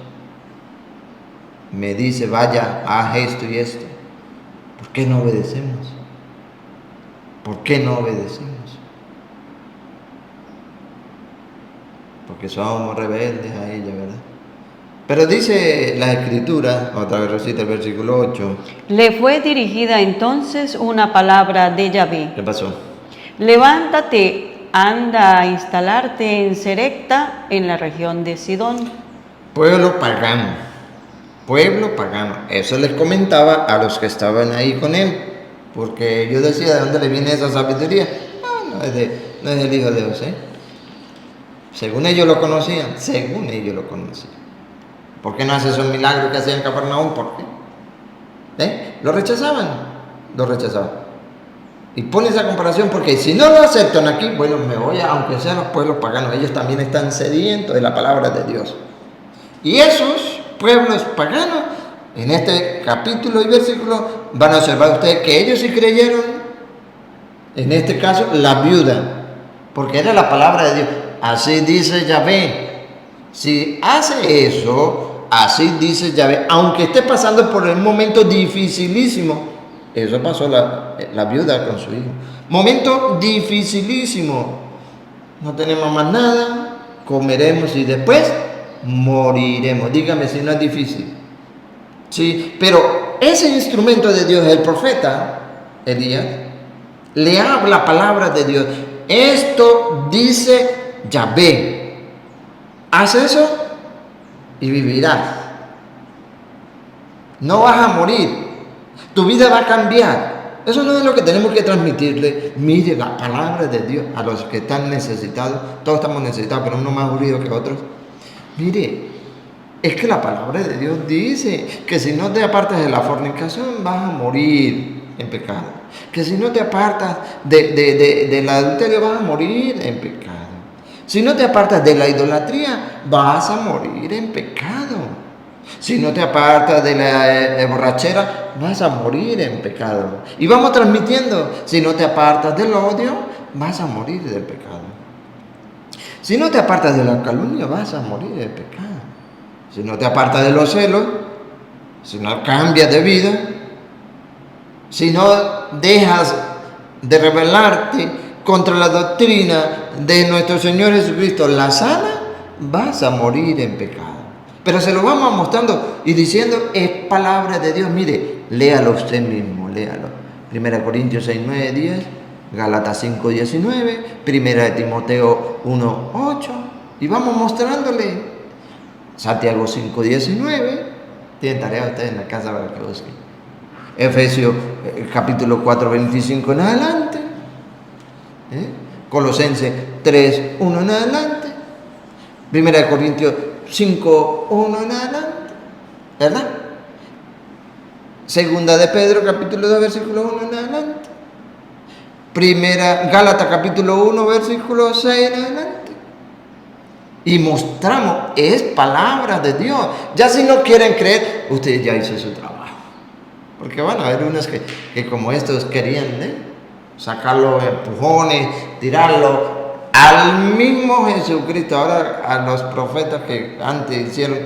me dice, vaya, haz esto y esto, ¿por qué no obedecemos? ¿Por qué no obedecemos? Porque somos rebeldes a ella, ¿verdad? Pero dice la Escritura, otra vez recita el versículo 8. Le fue dirigida entonces una palabra de Yahvé. ¿Qué pasó? Levántate, anda a instalarte en Serecta, en la región de Sidón. Pueblo pagano. Pueblo pagano. Eso les comentaba a los que estaban ahí con él. Porque yo decía, ¿de dónde le viene esa sabiduría? No es del Hijo de Dios, ¿eh? Según ellos lo conocían. Según ellos lo conocían. ¿Por qué no hace esos milagros que hacían en Capernaum? ¿Por qué? Lo rechazaban. Lo rechazaban. Y pone esa comparación porque si no lo aceptan aquí, bueno, me voy a, aunque sean los pueblos paganos, ellos también están sedientos de la palabra de Dios. Y esos pueblos paganos, en este capítulo y versículo, van a observar ustedes que ellos sí creyeron, en este caso, la viuda, porque era la palabra de Dios. Así dice Yahvé. Si hace eso, así dice Yahvé, aunque esté pasando por un momento dificilísimo, eso pasó la viuda con su hijo. Momento dificilísimo. No tenemos más nada, comeremos y después moriremos. Dígame si no es difícil. Sí, pero ese instrumento de Dios, el profeta Elías, le habla palabra de Dios. Esto dice Yahvé. Haz eso y vivirás. No vas a morir. Tu vida va a cambiar. Eso no es lo que tenemos que transmitirle. Mire la palabra de Dios a los que están necesitados. Todos estamos necesitados, pero uno más aburrido que otros. Mire, es que la palabra de Dios dice que si no te apartas de la fornicación vas a morir en pecado. Que si no te apartas del adulterio vas a morir en pecado. Si no te apartas de la idolatría vas a morir en pecado. Si no te apartas de la borrachera, vas a morir en pecado. Y vamos transmitiendo, si no te apartas del odio, vas a morir del pecado. Si no te apartas de la calumnia, vas a morir del pecado. Si no te apartas de los celos, si no cambias de vida, si no dejas de rebelarte contra la doctrina de nuestro Señor Jesucristo, la sana, vas a morir en pecado. Pero se lo vamos mostrando y diciendo, es palabra de Dios. Mire, léalo usted mismo, léalo. 1 Corintios 6, 9, 10, Gálatas 5, 19, 1 Timoteo 1, 8. Y vamos mostrándole. Santiago 5, 19. Tienen tarea ustedes en la casa para que busquen. Efesios capítulo 4, 25 en adelante. Colosenses 3, 1 en adelante. 1 Corintios 5, 1 en adelante, ¿verdad? Segunda de Pedro, capítulo 2, versículo 1 en adelante. Gálatas, capítulo 1, versículo 6 en adelante. Y mostramos, es palabra de Dios. Ya si no quieren creer, usted ya hizo su trabajo. Porque van a haber unos que como estos querían, sacarlo empujones, tirarlo al mismo Jesucristo. Ahora a los profetas que antes hicieron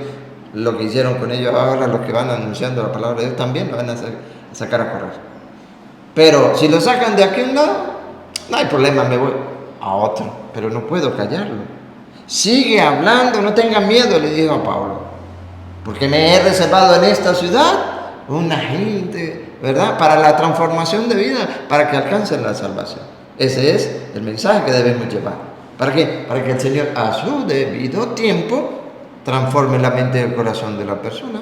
lo que hicieron con ellos, ahora los que van anunciando la palabra de Dios también lo van a sacar a correr. Pero si lo sacan de aquí a un lado, no hay problema, me voy a otro, pero no puedo callarlo. Sigue hablando, no tenga miedo, le dijo a Pablo, porque me he reservado en esta ciudad una gente, ¿verdad?, para la transformación de vida, para que alcancen la salvación. Ese es el mensaje que debemos llevar. ¿Para qué? Para que el Señor a su debido tiempo transforme la mente y el corazón de la persona.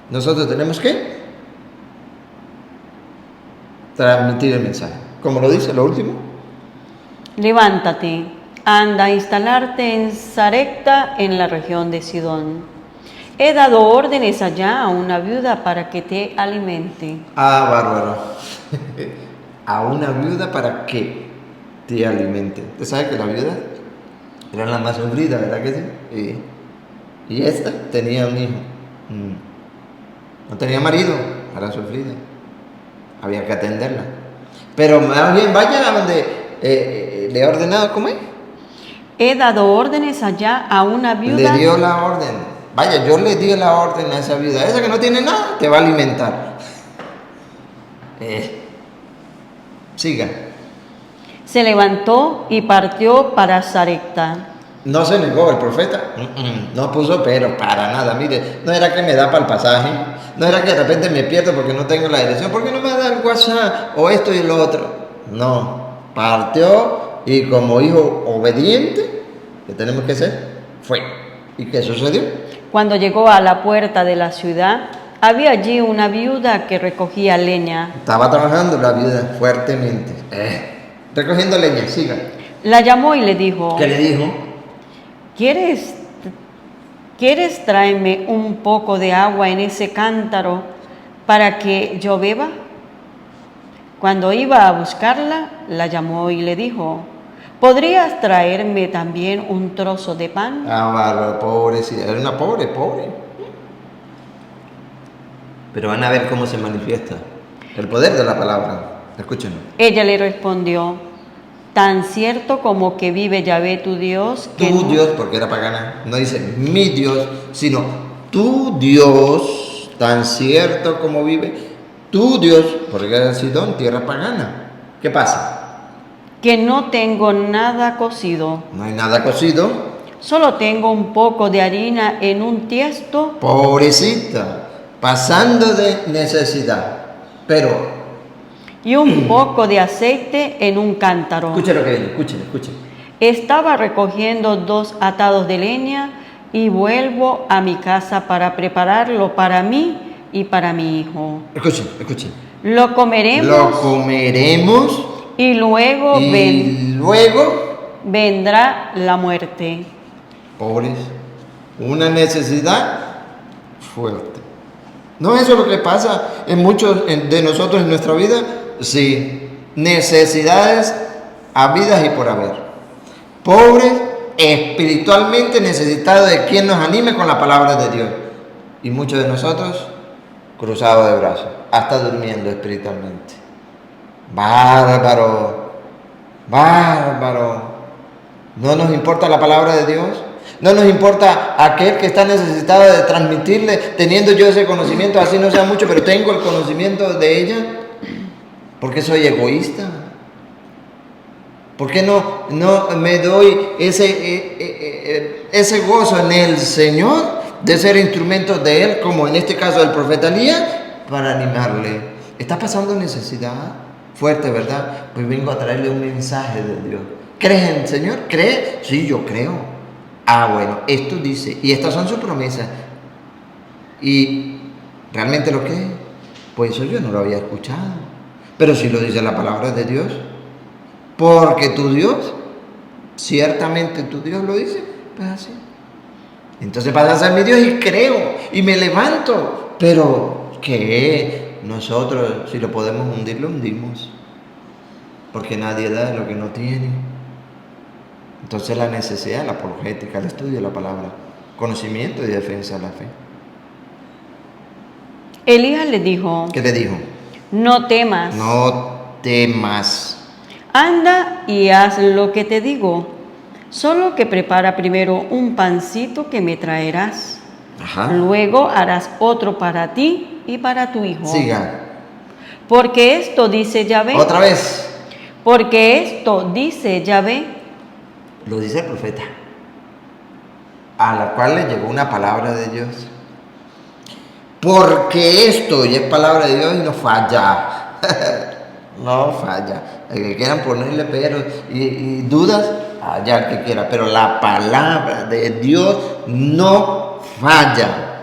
Nosotros tenemos que transmitir el mensaje. Como lo dice lo último. Levántate, anda a instalarte en Sarepta, en la región de Sidón. He dado órdenes allá a una viuda para que te alimente. Ah, bárbaro. ¿A una viuda para qué? te alimente. Usted sabe que la viuda era la más sufrida, ¿verdad que sí? Y esta tenía un hijo. No tenía marido, era sufrida. Había que atenderla. Pero más bien vaya a donde le he ordenado comer. He dado órdenes allá a una viuda. Le dio la orden. Vaya, yo le di la orden a esa viuda. Esa que no tiene nada, te va a alimentar. Siga. Se levantó y partió para Sarepta. No se negó el profeta. No puso pero para nada. Mire, no era que me da para el pasaje. No era que de repente me pierdo porque no tengo la dirección. ¿Por qué no me da el WhatsApp o esto y lo otro? No. Partió y como hijo obediente, que tenemos que ser, fue. ¿Y qué sucedió? Cuando llegó a la puerta de la ciudad, había allí una viuda que recogía leña. Estaba trabajando la viuda fuertemente. Recogiendo leña, siga. La llamó y le dijo, ¿Qué le dijo? ¿Quieres traerme un poco de agua en ese cántaro para que yo beba? Cuando iba a buscarla, la llamó y le dijo, ¿podrías traerme también un trozo de pan? Bárbaro, pobre, sí, era una pobre. Pero van a ver cómo se manifiesta el poder de la palabra. Escúchenlo. Ella le respondió, tan cierto como que vive Yahvé tu Dios, que Tu no... Dios, porque era pagana, no dice mi Dios, sino tu Dios, tan cierto como vive tu Dios, porque era Sidón, tierra pagana. ¿Qué pasa? que no tengo nada cocido, No hay nada cocido. solo tengo un poco de harina en un tiesto. Pobrecita, pasando de necesidad. Pero, Y un poco de aceite en un cántaro. escuche lo que viene, escuche. Estaba recogiendo 2 atados de leña y vuelvo a mi casa para prepararlo para mí y para mi hijo. Escuche. Lo comeremos, Lo comeremos y luego y luego, vendrá la muerte. pobres, una necesidad fuerte. ¿No es eso lo que pasa en muchos de nosotros en nuestra vida? Sí, necesidades habidas y por haber. Pobres, espiritualmente necesitados de quien nos anime con la palabra de Dios. Y muchos de nosotros cruzados de brazos, hasta durmiendo espiritualmente. Bárbaro. ¿No nos importa la palabra de Dios? ¿No nos importa aquel que está necesitado de transmitirle, teniendo yo ese conocimiento, así no sea mucho, pero tengo el conocimiento de ella? ¿Por qué soy egoísta? ¿Por qué no me doy ese gozo en el Señor de ser instrumento de Él, como en este caso del profeta Elías, para animarle? ¿Está pasando necesidad fuerte, verdad? Pues vengo a traerle un mensaje de Dios. ¿Crees en el Señor? ¿Cree? Sí, yo creo. Bueno, esto dice, y estas son sus promesas. ¿Y realmente lo cree? Pues eso yo no lo había escuchado. Pero si lo dice la palabra de Dios, porque tu Dios, ciertamente tu Dios lo dice, pues así. Entonces pasa a ser mi Dios y creo, y me levanto. Pero que nosotros, si lo podemos hundir, lo hundimos. Porque nadie da lo que no tiene. Entonces la necesidad, la apologética, el estudio de la palabra, conocimiento y defensa de la fe. Elías le dijo, ¿Qué le dijo? no temas, No temas. anda y haz lo que te digo, solo que prepara primero un pancito que me traerás. Ajá. Luego harás otro para ti y para tu hijo. Siga. Porque esto dice Yahvé. Otra vez. Porque esto dice Yahvé. Lo dice el profeta, a la cual le llegó una palabra de Dios. Porque esto ya es palabra de Dios y no falla. No falla. El que quieran ponerle peros y dudas, allá el que quiera. Pero la palabra de Dios no falla.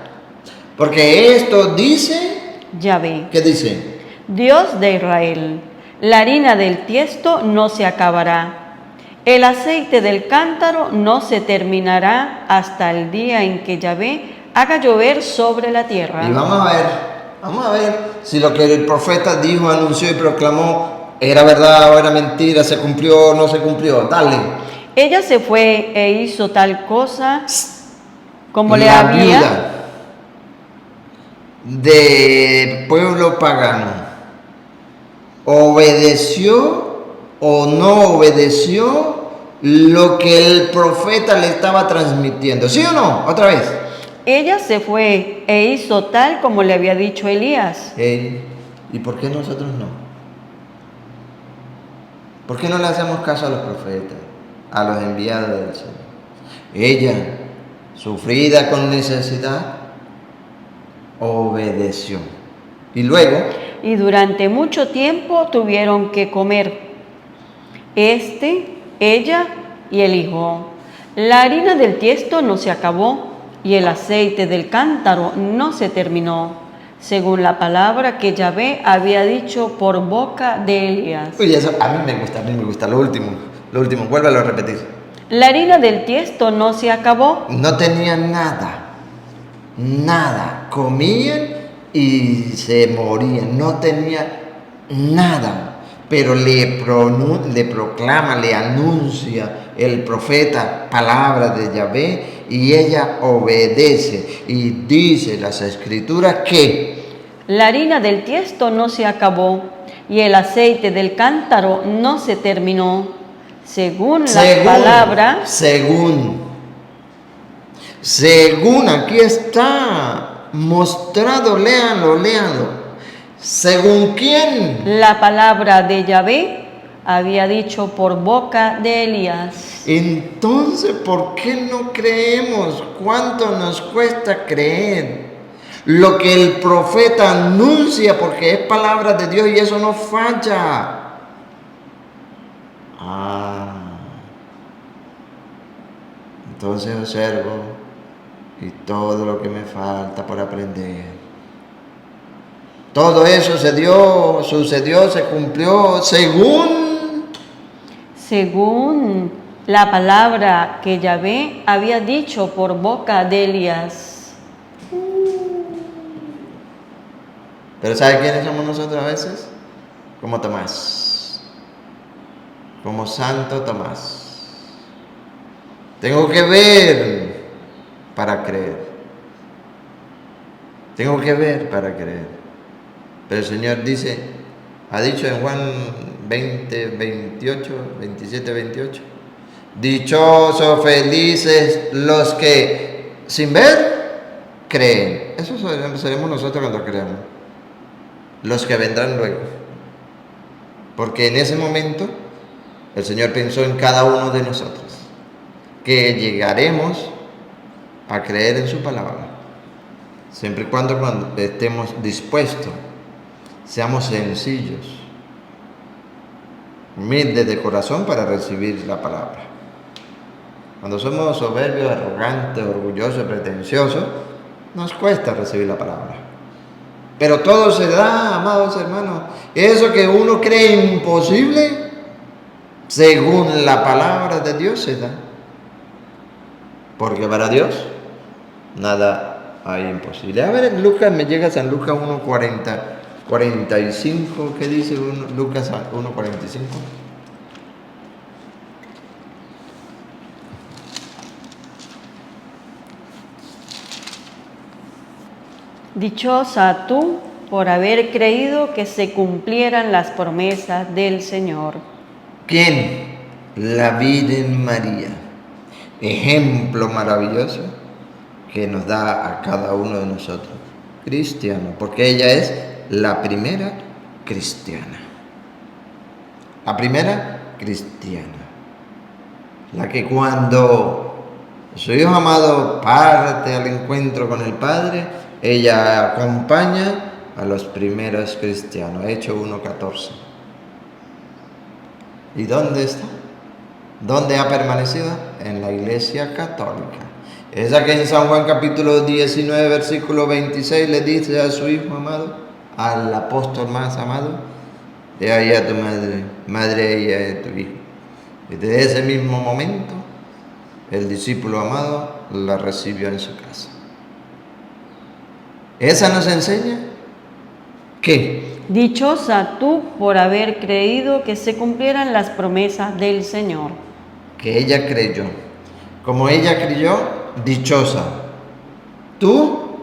Porque esto dice... Yahvé. ¿Qué dice? Dios de Israel. La harina del tiesto no se acabará. El aceite del cántaro no se terminará hasta el día en que Yahvé haga llover sobre la tierra. Y vamos a ver si lo que el profeta dijo, anunció y proclamó ¿era verdad o era mentira? ¿Se cumplió o no se cumplió? Dale. Ella se fue e hizo tal cosa como le La había. viuda de pueblo pagano, ¿obedeció o no obedeció lo que el profeta le estaba transmitiendo? ¿Sí o no? Otra vez. Ella se fue e hizo tal como le había dicho Elías. ¿Y por qué nosotros no? ¿Por qué no le hacemos caso a los profetas, a los enviados del Señor? Ella, sufrida con necesidad, obedeció. Y luego, Y durante mucho tiempo tuvieron que comer. Ella y el hijo. La harina del tiesto no se acabó y el aceite del cántaro no se terminó, según la palabra que Yahvé había dicho por boca de Elías. oye, eso a mí me gusta, lo último, vuélvelo a repetir. La harina del tiesto no se acabó. No tenían nada, comían y se morían, no tenía nada, pero le proclama, le anuncia el profeta palabra de Yahvé y ella obedece y dice las escrituras que La harina del tiesto no se acabó y el aceite del cántaro no se terminó, según la palabra. Según aquí está mostrado, léanlo. ¿Según quién? La palabra de Yahvé había dicho por boca de Elías. Entonces, ¿por qué no creemos? ¿Cuánto nos cuesta creer lo que el profeta anuncia? Porque es palabra de Dios y eso no falla. Entonces observo y todo lo que me falta por aprender. Todo eso sucedió, se cumplió según la palabra que Yahvé había dicho por boca de Elías. Pero ¿sabe quiénes somos nosotros a veces? Como Tomás, como Santo Tomás. Tengo que ver para creer. Tengo que ver para creer. Pero el Señor dice, ha dicho en Juan 27, 28, dichosos, felices los que sin ver creen. Eso seremos nosotros cuando creamos. Los que vendrán luego. Porque en ese momento el Señor pensó en cada uno de nosotros, que llegaremos a creer en su palabra, siempre y cuando estemos dispuestos, seamos sencillos, humildes de corazón para recibir la palabra. Cuando somos soberbios, arrogantes, orgullosos, pretenciosos, nos cuesta recibir la palabra. Pero todo se da, amados hermanos. Eso que uno cree imposible, según la palabra de Dios se da. Porque para Dios nada hay imposible. A ver, Lucas, me llega San Lucas 1:45. ¿Qué dice Lucas 1:45? Dichosa tú por haber creído que se cumplieran las promesas del Señor. ¿Quién? La Virgen María. Ejemplo maravilloso que nos da a cada uno de nosotros, cristiano, porque ella es la primera cristiana. La primera cristiana. La que cuando su Hijo amado parte al encuentro con el Padre, ella acompaña a los primeros cristianos. Hechos 1:14. ¿Y dónde está? ¿Dónde ha permanecido? En la Iglesia Católica. Esa que en San Juan capítulo 19, versículo 26 le dice a su Hijo amado, al apóstol más amado, he ahí a tu madre, madre ella de tu Hijo. Y desde ese mismo momento, el discípulo amado la recibió en su casa. Esa nos enseña ¿Qué? Dichosa tú por haber creído que se cumplieran las promesas del Señor. Que ella creyó. Como ella creyó, dichosa. ¿Tú?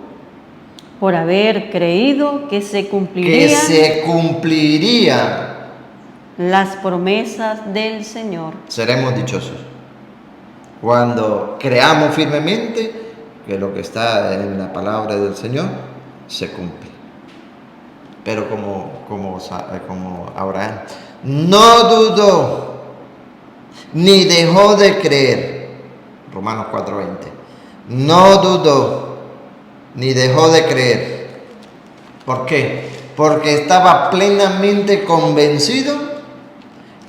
Por haber creído que se Que cumplirían se cumpliría. las promesas del Señor. Seremos dichosos. Cuando creamos firmemente que lo que está en la palabra del Señor se cumple. Pero como Abraham no dudó ni dejó de creer. Romanos 4:20. No dudó ni dejó de creer. ¿Por qué? Porque estaba plenamente convencido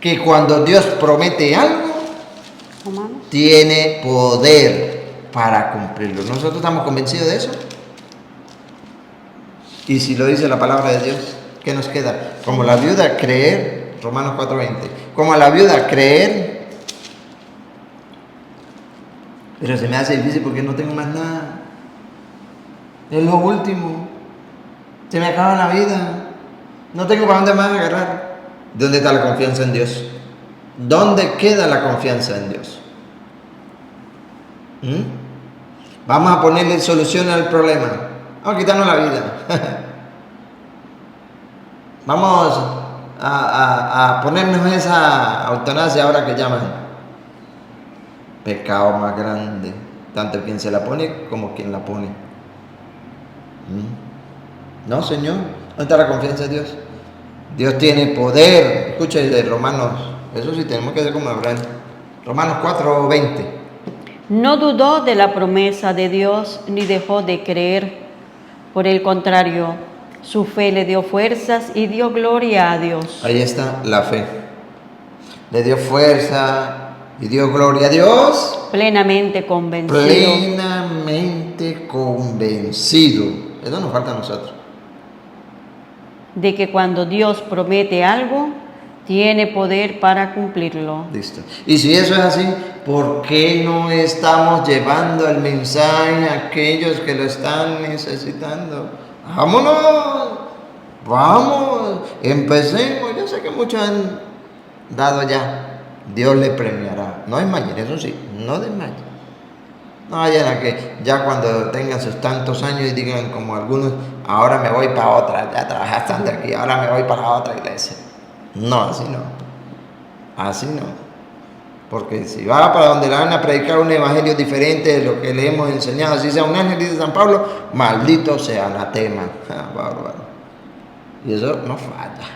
que cuando Dios promete algo, Romanos. tiene poder para cumplirlo. ¿Nosotros estamos convencidos de eso? Y si lo dice la palabra de Dios, ¿qué nos queda? Como la viuda, creer. Romanos 4:20. Como a la viuda, creer. Pero se me hace difícil porque no tengo más nada. Es lo último. Se me acaba la vida. No tengo para dónde más agarrar. ¿Dónde está la confianza en Dios? ¿Dónde queda la confianza en Dios? Vamos a ponerle solución al problema. Vamos a quitarnos la vida. Vamos a ponernos esa eutanasia ahora que llaman. Pecado más grande, tanto quien se la pone como quien la pone. No, Señor, ¿dónde está la confianza en Dios? Dios tiene poder. Escucha de Romanos, eso sí tenemos que hacer como Abraham. Romanos 4:20. No dudó de la promesa de Dios ni dejó de creer. Por el contrario, su fe le dio fuerzas y dio gloria a Dios. Ahí está la fe. Le dio fuerza y dio gloria a Dios. Plenamente convencido. Plenamente convencido. Eso nos falta a nosotros. De que cuando Dios promete algo, tiene poder para cumplirlo. Listo. Y si eso es así, ¿por qué no estamos llevando el mensaje a aquellos que lo están necesitando? ¡Vámonos! ¡Vamos! Empecemos. Yo sé que muchos han dado ya. Dios le premiará. No desmayen, eso sí, no desmayen. No vayan a que ya cuando tengan sus tantos años y digan como algunos, ahora me voy para otra, ya trabajaste tanto aquí, ahora me voy para otra iglesia. No, así no. Así no. Porque si va para donde le van a predicar un evangelio diferente de lo que le hemos enseñado, así sea un ángel, dice San Pablo, maldito sea anatema. Bárbaro. Y eso no falla.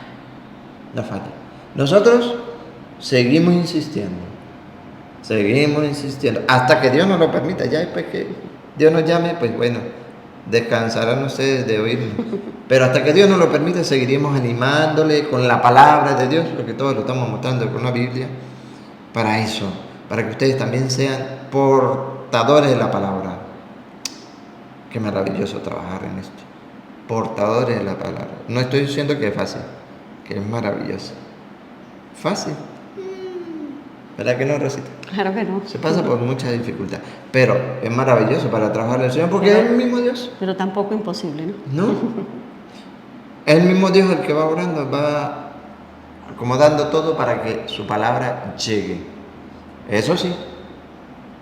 No falla. Nosotros seguimos insistiendo. Seguimos insistiendo. Hasta que Dios nos lo permita. Ya después que Dios nos llame, pues bueno, descansarán ustedes de oírnos. Pero hasta que Dios nos lo permita, seguiremos animándole con la palabra de Dios, porque todos lo estamos mostrando con la Biblia, para eso, para que ustedes también sean portadores de la palabra. Qué maravilloso trabajar en esto. Portadores de la palabra. No estoy diciendo que es fácil, que es maravilloso. Fácil. ¿Verdad que no, Rosita? Claro que no. Se pasa por mucha dificultad, pero es maravilloso para trabajar el Señor porque es el mismo Dios. Pero tampoco imposible, ¿no? No. Es el mismo Dios el que va orando, va acomodando todo para que su palabra llegue. Eso sí,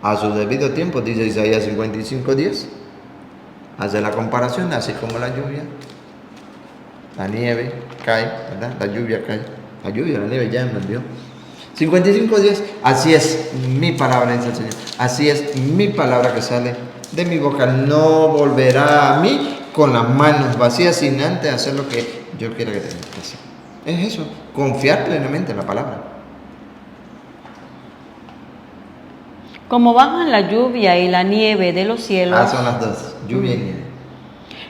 a su debido tiempo, dice Isaías 55:10. Hace la comparación, así como la lluvia, la nieve cae, ¿verdad? La lluvia cae. La lluvia, la nieve ya me envió. 55:10, así es mi palabra, dice el Señor. Así es mi palabra que sale de mi boca. No volverá a mí con las manos vacías sin antes hacer lo que yo quiera que tenga que hacer. Es eso, confiar plenamente en la palabra. Como bajan la lluvia y la nieve de los cielos. Son las dos, lluvia y nieve.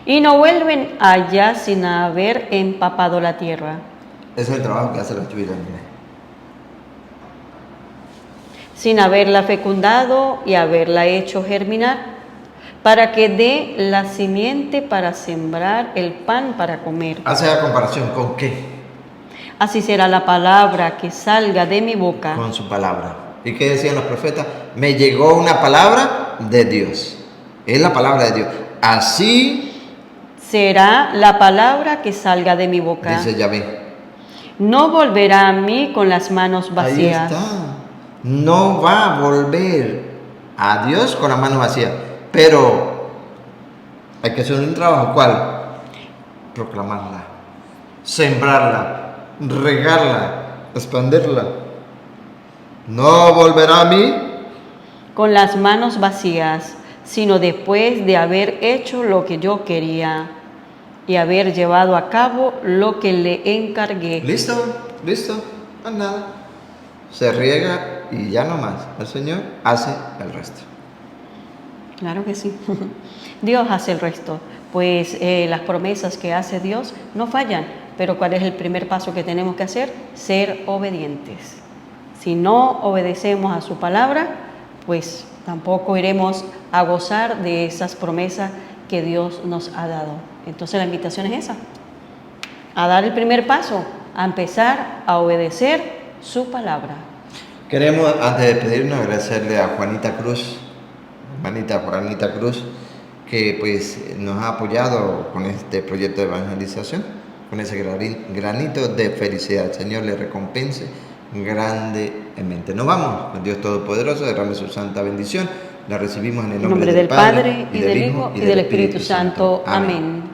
Y no vuelven allá sin haber empapado la tierra. Ese es el trabajo que hace la lluvia y la nieve. Sin haberla fecundado y haberla hecho germinar, para que dé la simiente para sembrar el pan para comer. Hace la comparación con qué? Así será la palabra que salga de mi boca. Con su palabra. ¿Y qué decían los profetas? Me llegó una palabra de Dios. Es la palabra de Dios. Así será la palabra que salga de mi boca. Dice Yahvé. No volverá a mí con las manos Ahí vacías. está. No va a volver a Dios con las manos vacías. Pero hay que hacer un trabajo. ¿Cuál? Proclamarla, sembrarla, regarla, expandirla. No volverá a mí Con las manos vacías, sino después de haber hecho lo que yo quería y haber llevado a cabo lo que le encargué. Listo, más nada. Se riega y ya no más. El Señor hace el resto. Claro que sí. Dios hace el resto. Pues las promesas que hace Dios no fallan. Pero ¿cuál es el primer paso que tenemos que hacer? Ser obedientes. Si no obedecemos a su palabra, pues tampoco iremos a gozar de esas promesas que Dios nos ha dado. Entonces la invitación es esa, a dar el primer paso, a empezar a obedecer su palabra. Queremos, antes de despedirnos, agradecerle a Juanita Cruz, hermanita Juanita Cruz, que pues nos ha apoyado con este proyecto de evangelización, con ese granito de felicidad. El Señor le recompense grandemente. Nos vamos con Dios Todopoderoso, derrame su santa bendición. La recibimos en el nombre del Padre, y del Hijo, y del Espíritu Santo. Amén.